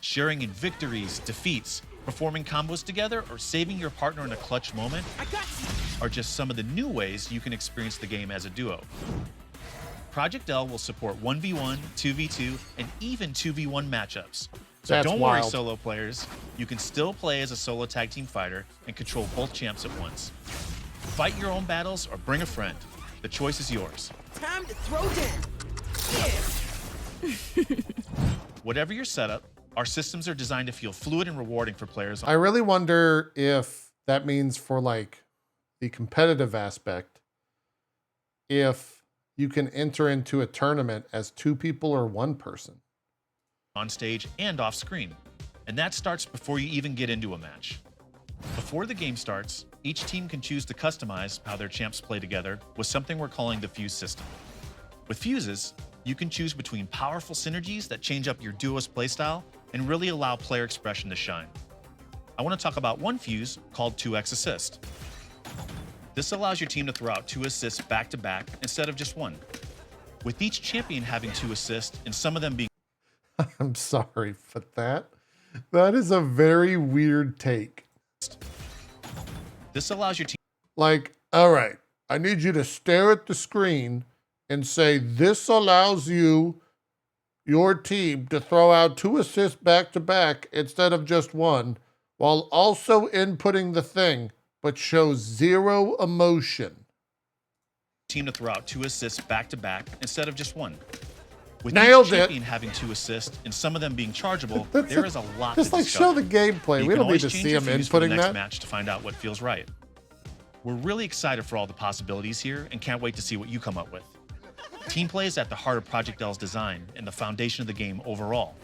Sharing in victories, defeats, performing combos together, or saving your partner in a clutch moment are just some of the new ways you can experience the game as a duo. Project L will support 1v1, 2v2, and even 2v1 matchups. So That's don't worry, wild. solo players. You can still play as a solo tag team fighter and control both champs at once. Fight your own battles or bring a friend. The choice is yours. Time to throw down. Yeah. Whatever your setup, our systems are designed to feel fluid and rewarding for players. I really wonder if that means for like the competitive aspect, if you can enter into a tournament as 2 people or 1 person. On stage and off screen. And that starts before you even get into a match. Before the game starts, each team can choose to customize how their champs play together with something we're calling the Fuse system. With fuses, you can choose between powerful synergies that change up your duo's playstyle and really allow player expression to shine. I want to talk about one fuse called 2x assist. This allows your team to throw out 2 assists back to back instead of just 1. With each champion having 2 assists and some of them being I'm sorry, but that is a very weird take. This allows your team. Like, all right, I need you to stare at the screen and say, this allows your team to throw out 2 assists back to back instead of just 1, while also inputting the thing, but shows 0 emotion. Team to throw out 2 assists back to back instead of just 1. With Nailed each champion having 2 assists and some of them being chargeable, there is a lot to Just like discover. show the gameplay. We don't need to see him for the inputting next that. match to find out what feels right. We're really excited for all the possibilities here and can't wait to see what you come up with. Team play is at the heart of Project L's design and the foundation of the game overall.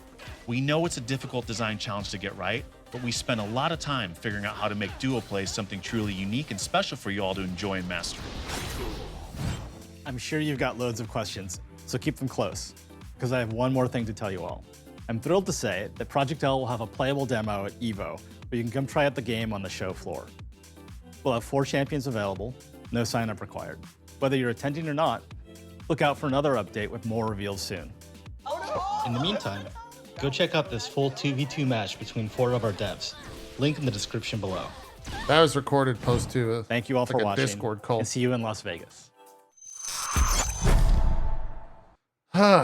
We know it's a difficult design challenge to get right, but we spent a lot of time figuring out how to make duo play something truly unique and special for you all to enjoy and master. I'm sure you've got loads of questions, so keep them close, because I have one more thing to tell you all. I'm thrilled to say that Project L will have a playable demo at EVO, where you can come try out the game on the show floor. We'll have 4 champions available, no sign-up required. Whether you're attending or not, look out for another update with more reveals soon. In the meantime, go check out this full 2v2 match between 4 of our devs. Link in the description below. That was recorded post to Thank you all for watching, Discord call. and see you in Las Vegas.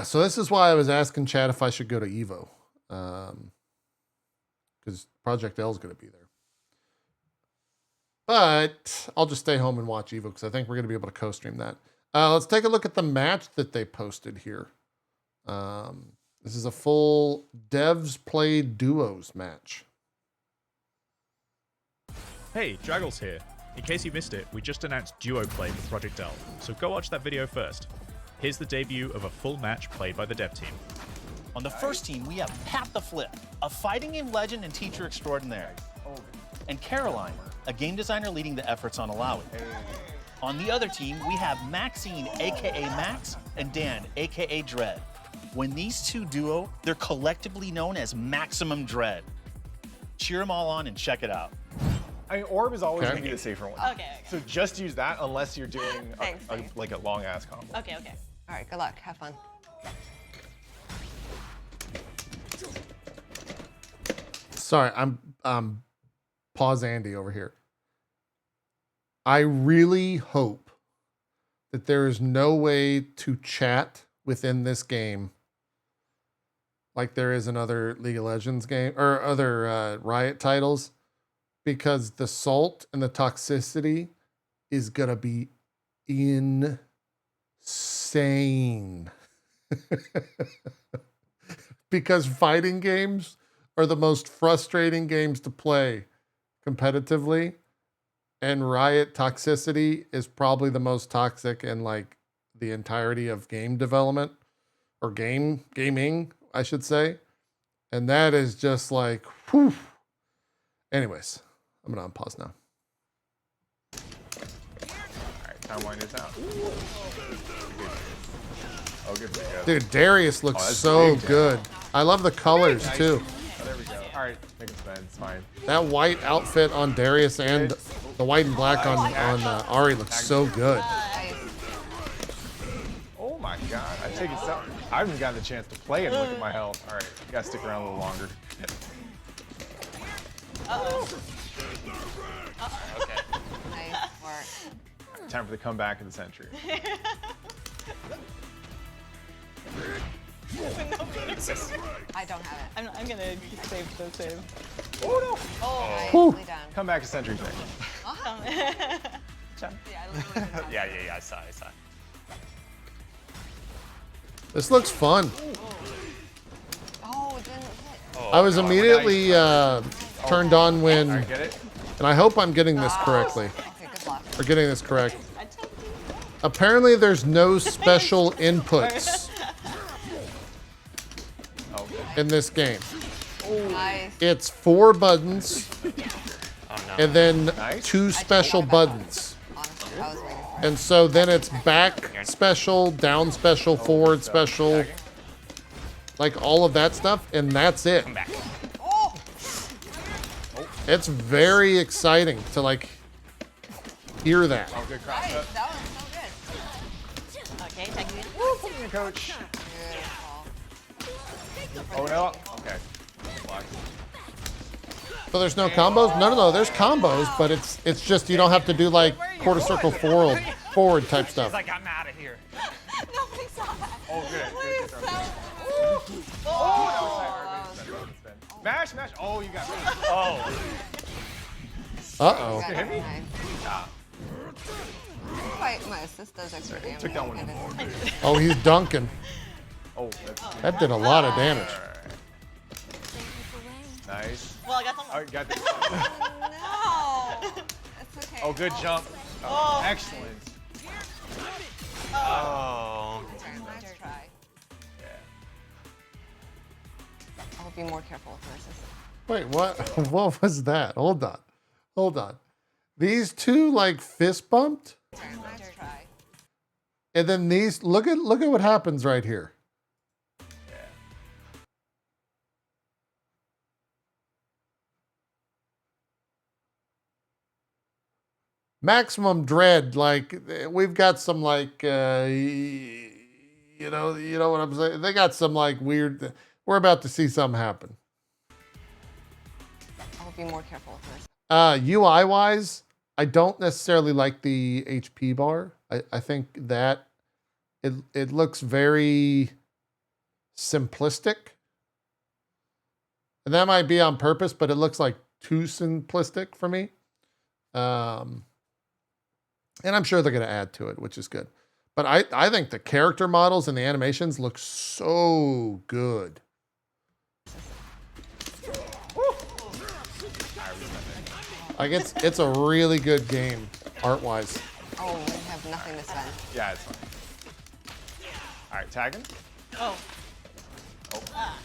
So this is why I was asking Chad if I should go to EVO. Because Project L is going to be there. But I'll just stay home and watch EVO because I think we're going to be able to co-stream that. Let's take a look at the match that they posted here. This is a full devs play duos match. Hey, Draggles here. In case you missed it, we just announced duo play for Project L, so go watch that video first. Here's the debut of a full match played by the dev team. On the first team, we have Pat the Flip, a fighting game legend and teacher extraordinaire. And Caroline, a game designer leading the efforts on Alawi. On the other team, we have Maxine, aka Max, and Dan, aka Dread. When these two duo, they're collectively known as Maximum Dread. Cheer them all on and check it out. I mean, Orb is always Okay. going to be the safer one. Okay. So just use that unless you're doing Thanks. like a long ass combo. Okay. All right, good luck. Have fun. Sorry, I'm pause Andy over here. I really hope that there is no way to chat within this game like there is in other League of Legends game or other Riot titles, because the salt and the toxicity is gonna be insane. Because fighting games are the most frustrating games to play competitively, and Riot toxicity is probably the most toxic in like the entirety of game development or gaming, I should say. And that is just like, whew. Anyways, I'm gonna unpause now. Alright, time wind is out. Oh, good. Dude, Darius looks so good. I love the colors too. Oh, there we go. Alright, make him spend. It's fine. That white outfit on Darius and the white and black on Ahri looks so good. Oh my god. I take it so. I haven't gotten the chance to play and look at my health. Alright, you gotta stick around a little longer. Okay. Nice work. Time for the comeback of the century. I don't have it. I'm gonna save the save. Oh no! Oh, nicely done. Comeback of century thing. Awesome. Yeah, I saw. This looks fun. Oh, it didn't hit. I was immediately turned on when, Alright, get it? and I hope I'm getting this correctly. Okay, good luck. Or getting this correct. Apparently there's no special inputs in this game. Nice. It's 4 buttons and then 2 special buttons. Honestly, I was waiting for it. And so then it's back special, down special, forward special, like all of that stuff, and that's it. Oh! It's very exciting to like hear that. Oh, good cross up. That was so good. Okay, take it. Woo, put me in, coach. Oh no. Okay. Block. So there's no combos? No, there's combos, but it's just you don't have to do like quarter circle forward type stuff. He's like, I'm out of here. Nobody saw that. Oh, good. Please, Good. that Oh, no. Mash. Oh, you got me. Oh. Uh-oh. Hit me? My assist does extra damage. Took that one. Oh, he's dunking. Oh, That did a lot of damage. Nice. Well, I got some. Oh, you got this. No. It's okay. Oh, good jump. Oh. Excellent. Oh. Nice try. Yeah. I'll be more careful with my assist. Wait, what? What was that? Hold on. These two like fist bumped, Nice try. and then these. Look at what happens right here. Maximum Dread, like we've got some like you know what I'm saying. They got some like weird. We're about to see something happen. I'll be more careful with this. UI wise, I don't necessarily like the HP bar. I think that it looks very simplistic, and that might be on purpose, but it looks like too simplistic for me. And I'm sure they're going to add to it, which is good. But I think the character models and the animations look so good. Like it's a really good game, art-wise. Oh, we have nothing to spend. Yeah, it's fine. All right, tagging. Oh. Oh.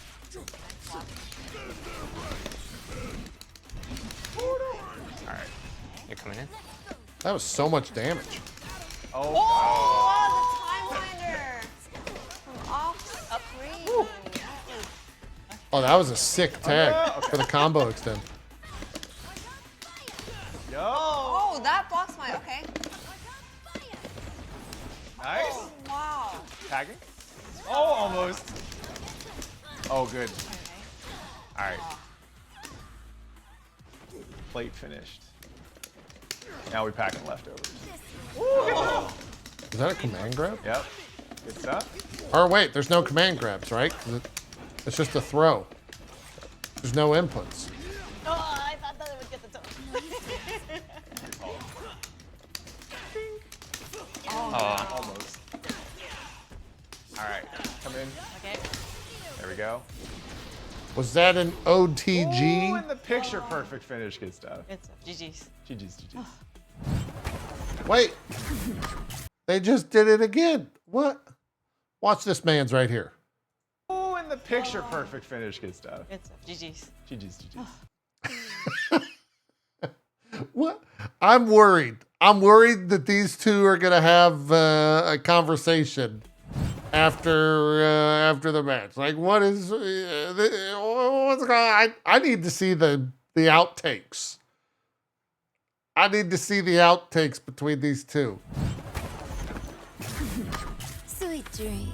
All right, you're coming in. That was so much damage. Oh. Oh, the time winder from off screen. Oh, that was a sick tag for the combo extend. Yo. Oh, that blocks my. Okay. Nice. Oh, wow. Tagging. Oh, almost. Oh, good. All right. Plate finished. Now we pack the leftovers. Is that a command grab? Yep. Good stuff. Or wait, there's no command grabs, right? 'Cause it's just a throw. There's no inputs. Oh, I thought that it would get the toe. Almost. All right, come in. Okay. There we go. Was that an OTG? Ooh, in the picture perfect finish. Good stuff. Good stuff. GG's. GG's. Wait. They just did it again. What? Watch this man's right here. Ooh, in the picture perfect finish. Good stuff. Good stuff. GG's. GG's. What? I'm worried. I'm worried that these two are gonna have a conversation after the match. Like, what is what's going on? I need to see the outtakes. I need to see the outtakes between these two. Sweet dreams.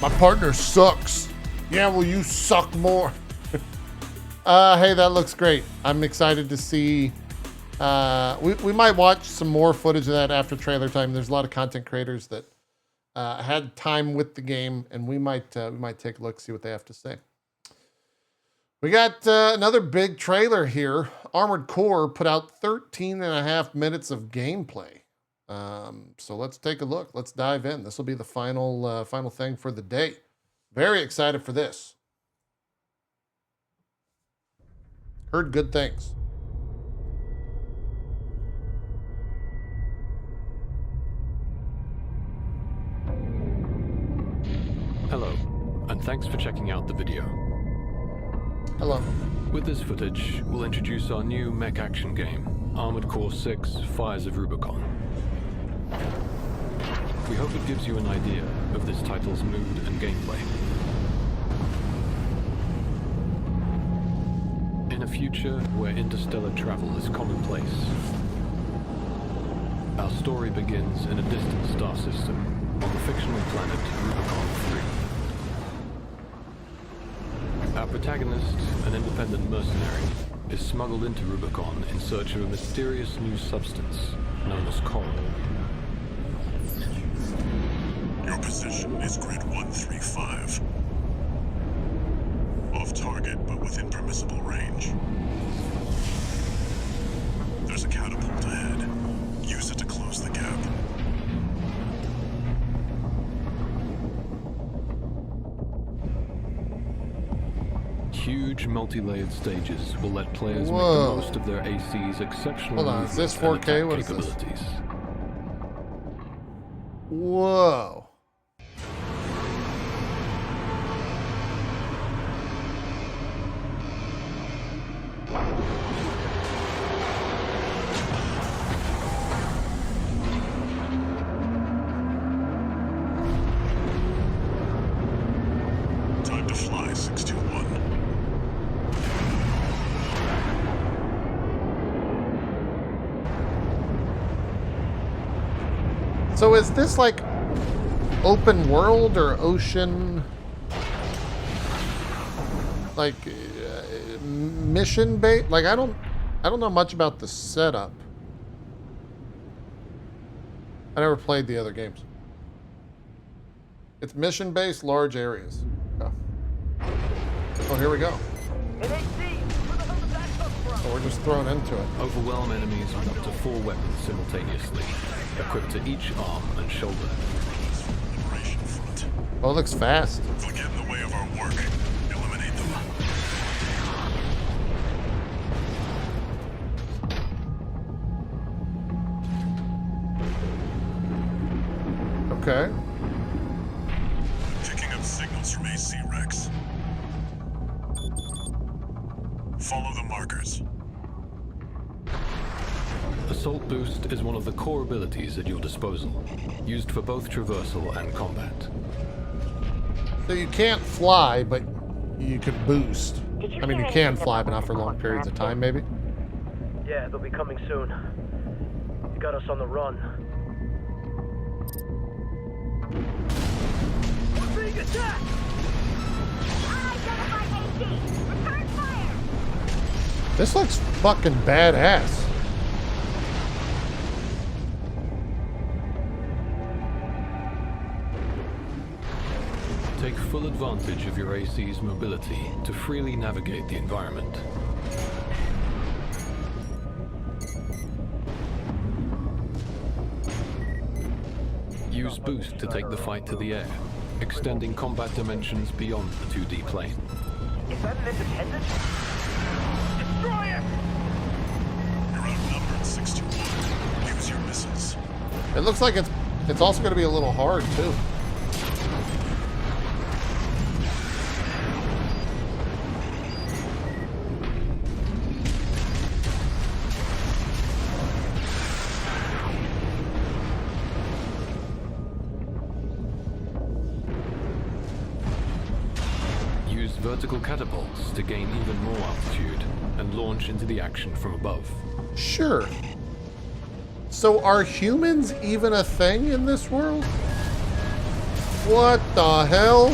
My partner sucks. Yeah, well, you suck more. Hey, that looks great. I'm excited to see. We might watch some more footage of that after trailer time. There's a lot of content creators that had time with the game, and we might take a look, see what they have to say. We got another big trailer here. Armored Core put out 13.5 minutes of gameplay. So let's take a look. Let's dive in. This will be the final thing for the day. Very excited for this. Heard good things. Hello, and thanks for checking out the video. Hello. With this footage, we'll introduce our new mech action game, Armored Core VI: Fires of Rubicon. We hope it gives you an idea of this title's mood and gameplay. In a future where interstellar travel is commonplace, our story begins in a distant star system on the fictional planet Rubicon 3. Our protagonist, an independent mercenary, is smuggled into Rubicon in search of a mysterious new substance known as coral. Your position is grid 135. Off target, but within permissible range. There's a catapult ahead. Use it to close the gap. Huge multi-layered stages will let players Whoa. make the most of their AC's exceptional Hold on, is this movement 4K? and What attack is this? capabilities. Whoa. Time to fly, 621. So is this like open world or ocean, like mission based? Like I don't know much about the setup. I never played the other games. It's mission based, large areas. Oh, here we go. So we're just thrown into it. Overwhelm enemies with up to 4 weapons simultaneously, equipped to each arm and shoulder. Oh, it looks fast. They'll get in the way of our work. Eliminate them. Okay. Picking up signals from AC Rex. Follow the markers. Assault Boost is one of the core abilities at your disposal, used for both traversal and combat. So you can't fly, but you can boost. I mean, you can fly, but not for long periods of time, maybe? Yeah, they'll be coming soon. You got us on the run. We're being attacked! This looks fucking badass. Take full advantage of your AC's mobility to freely navigate the environment. Use boost to take the fight to the air, extending combat dimensions beyond the 2D plane. Is that an independent? Destroy it! You're outnumbered 6-1. Use your missiles. It looks like it's also going to be a little hard too. Use vertical catapults to gain even more altitude and launch into the action from above. Sure. So are humans even a thing in this world? What the hell?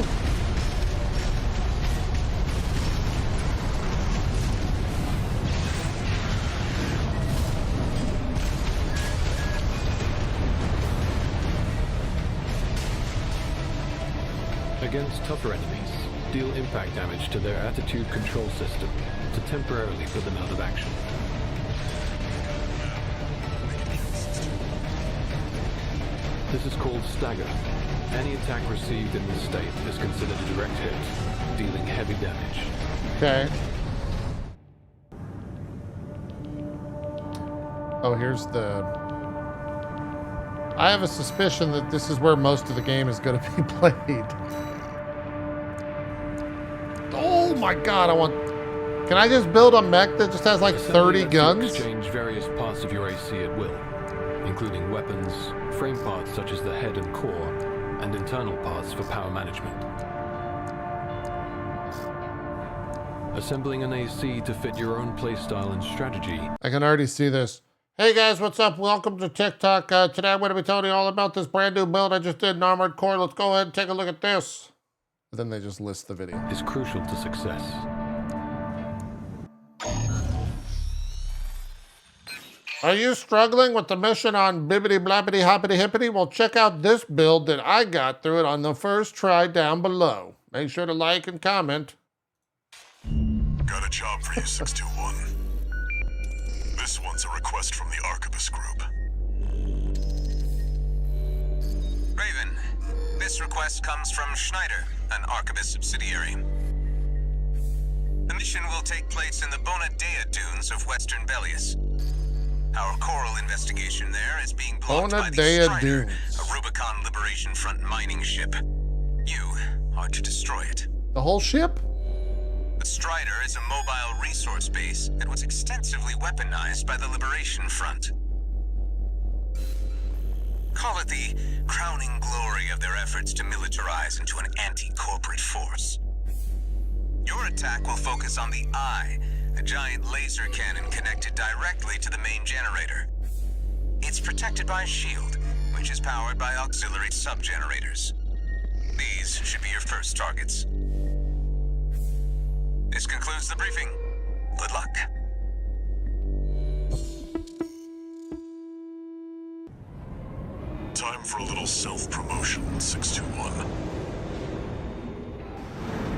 Against tougher enemies, deal impact damage to their attitude control system to temporarily put them out of action. This is called stagger. Any attack received in this state is considered a direct hit, dealing heavy damage. Okay. Oh, here's the... I have a suspicion that this is where most of the game is going to be played. Oh my god, I want... Can I just build a mech that just has like 30 guns? Exchange various parts of your AC at will, including weapons, frame parts such as the head and core, and internal parts for power management. Assembling an AC to fit your own playstyle and strategy. I can already see this. Hey guys, what's up? Welcome to TikTok. Today I'm going to be telling you all about this brand new build I just did in Armored Core. Let's go ahead and take a look at this. And then they just list the video. Is crucial to success. Are you struggling with the mission on Bibbidi Blabbidi Hoppity Hippity? Well, check out this build that I got through it on the first try down below. Make sure to like and comment. Got a job for you, 621. This one's a request from the Arquebus Group. Raven, this request comes from Schneider, an Arquebus subsidiary. The mission will take place in the Bonadea dunes of Western Belius. Our coral investigation there is being blocked by the Strider, a Rubicon Liberation Front mining ship. You are to destroy it. The whole ship? The Strider is a mobile resource base that was extensively weaponized by the Liberation Front. Call it the crowning glory of their efforts to militarize into an anti-corporate force. Your attack will focus on the Eye, a giant laser cannon connected directly to the main generator. It's protected by a shield, which is powered by auxiliary sub-generators. These should be your first targets. This concludes the briefing. Good luck. Time for a little self-promotion, 621.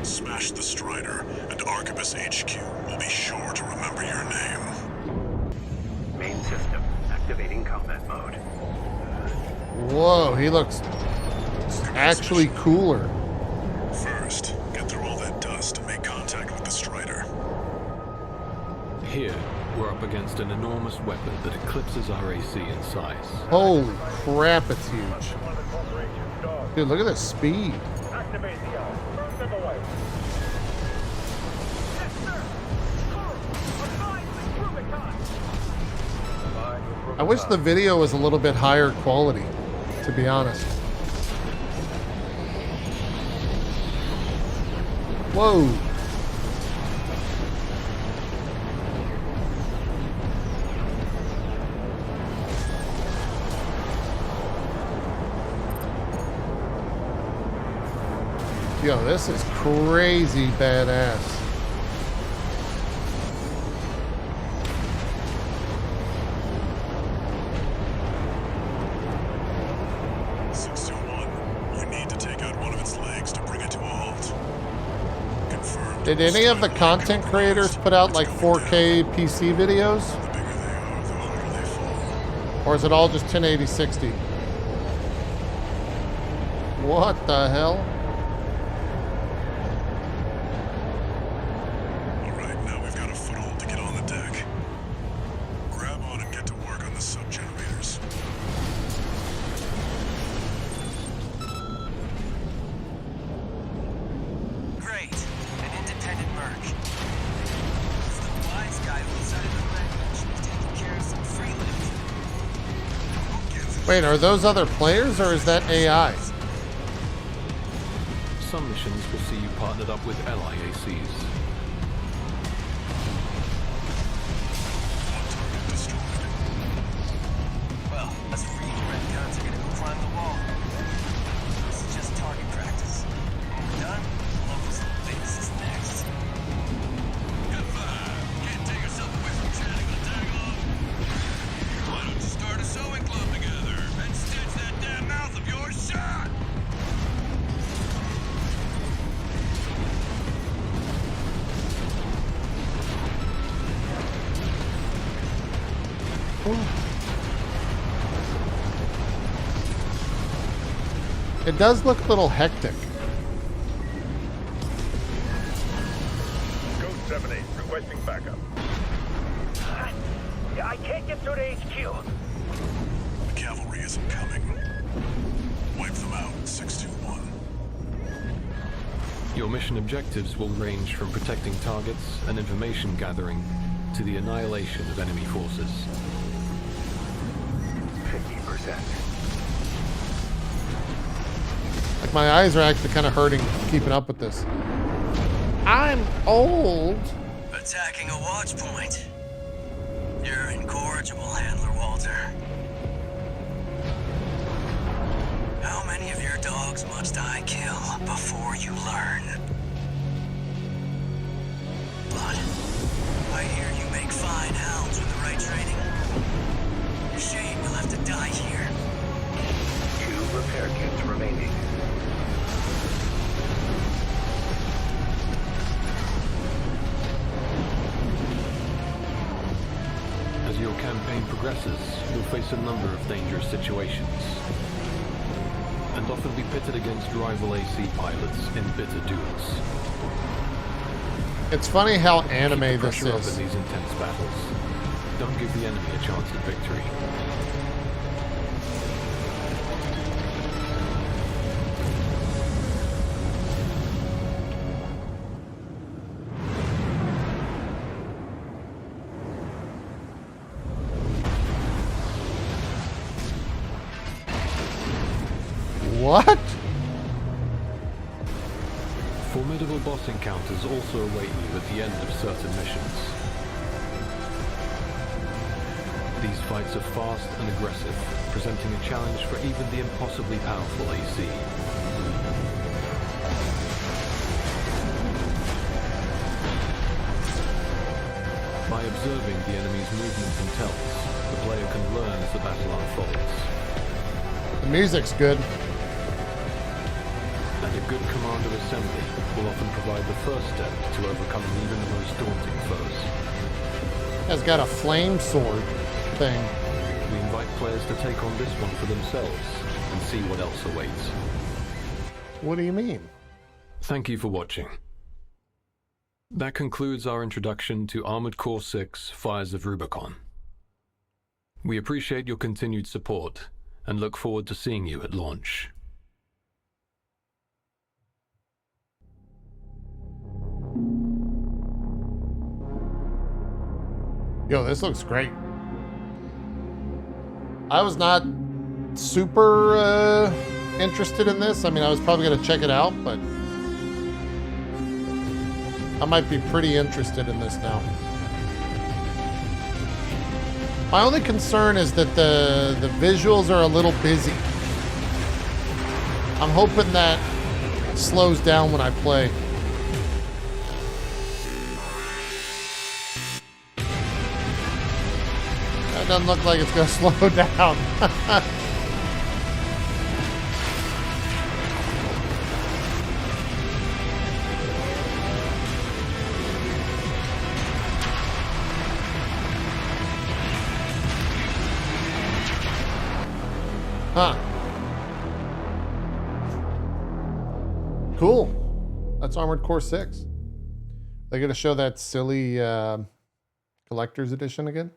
Smash the Strider, and Arquebus HQ will be sure to remember your name. Main system activating combat mode. Whoa, he looks actually cooler. First, get through all that dust and make contact with the Strider. Here, we're up against an enormous weapon that eclipses our AC in size. Holy crap, it's huge. Dude, look at the speed. Activate the L. Step away. Yes, sir. Advise the Rubicon. I wish the video was a little bit higher quality, to be honest. Whoa. Yo, this is crazy badass. You need to take out one of its legs to bring it to Did any of the content creators put out like 4K PC videos? Or is it all just 1080 60? What the hell? Alright, now we've got a foothold to get on the deck. Grab on and get to work on the sub-generators. Great. An independent merge. It's the wise guy who decided the language was taking care of some free lift. Wait, are those other players or is that AI? Some missions will see you partnered up with LIACs. Well, us free red guns are gonna go climb the wall. This is just target practice. When we're done, we'll open some bases next. Good five. Can't take yourself away from chatting with Daggo. Why don't you start a sewing club together and stitch that damn mouth of yours shut? It does look a little hectic. Code 7-8, requesting backup. I can't get through to HQ. The cavalry isn't coming. Wipe them out, 621. Your mission objectives will range from protecting targets and information gathering to the annihilation of enemy forces. 50%. Like my eyes are actually kind of hurting keeping up with this. I'm old. Attacking a watch point. You're incorrigible, Handler Walter. How many of your dogs must I kill before you learn? But I hear you make fine hounds with the right training. Shame you'll have to die here. 2 repair kits remaining. As your campaign progresses, you'll face a number of dangerous situations, and often be pitted against rival AC pilots in bitter duels. It's funny how anime Keep the this pressure up is. in these intense battles. Don't give the enemy a chance at victory. What? Formidable boss encounters also await you at the end of certain missions. These fights are fast and aggressive, presenting a challenge for even the impossibly powerful AC. By observing the enemy's movements and tells, the player can learn as the battle unfolds. The music's good. And a good commander assembly will often provide the first step to overcoming even the most daunting foes. Has got a flame sword thing. We invite players to take on this one for themselves and see what else awaits. What do you mean? Thank you for watching. That concludes our introduction to Armored Core VI: Fires of Rubicon. We appreciate your continued support and look forward to seeing you at launch. Yo, this looks great. I was not super interested in this. I mean, I was probably going to check it out, but I might be pretty interested in this now. My only concern is that the visuals are a little busy. I'm hoping that slows down when I play. That doesn't look like it's going to slow down. Huh. Cool. That's Armored Core 6. They going to show that silly collector's edition again?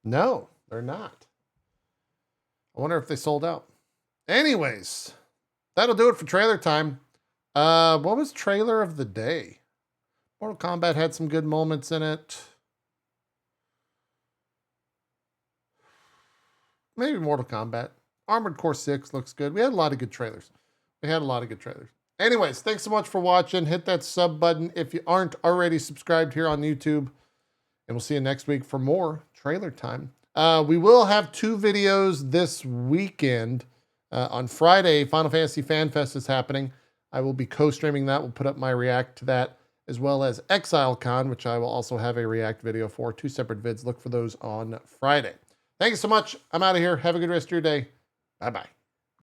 No, they're not. I wonder if they sold out. Anyways, that'll do it for trailer time. What was trailer of the day? Mortal Kombat had some good moments in it. Maybe Mortal Kombat. Armored Core 6 looks good. We had a lot of good trailers. Anyways, thanks so much for watching. Hit that sub button if you aren't already subscribed here on YouTube. And we'll see you next week for more trailer time. We will have 2 videos this weekend. On Friday, Final Fantasy Fan Fest is happening. I will be co-streaming that. We'll put up my react to that, as well as ExileCon, which I will also have a react video for. 2 separate vids. Look for those on Friday. Thank you so much. I'm out of here. Have a good rest of your day. Bye-bye.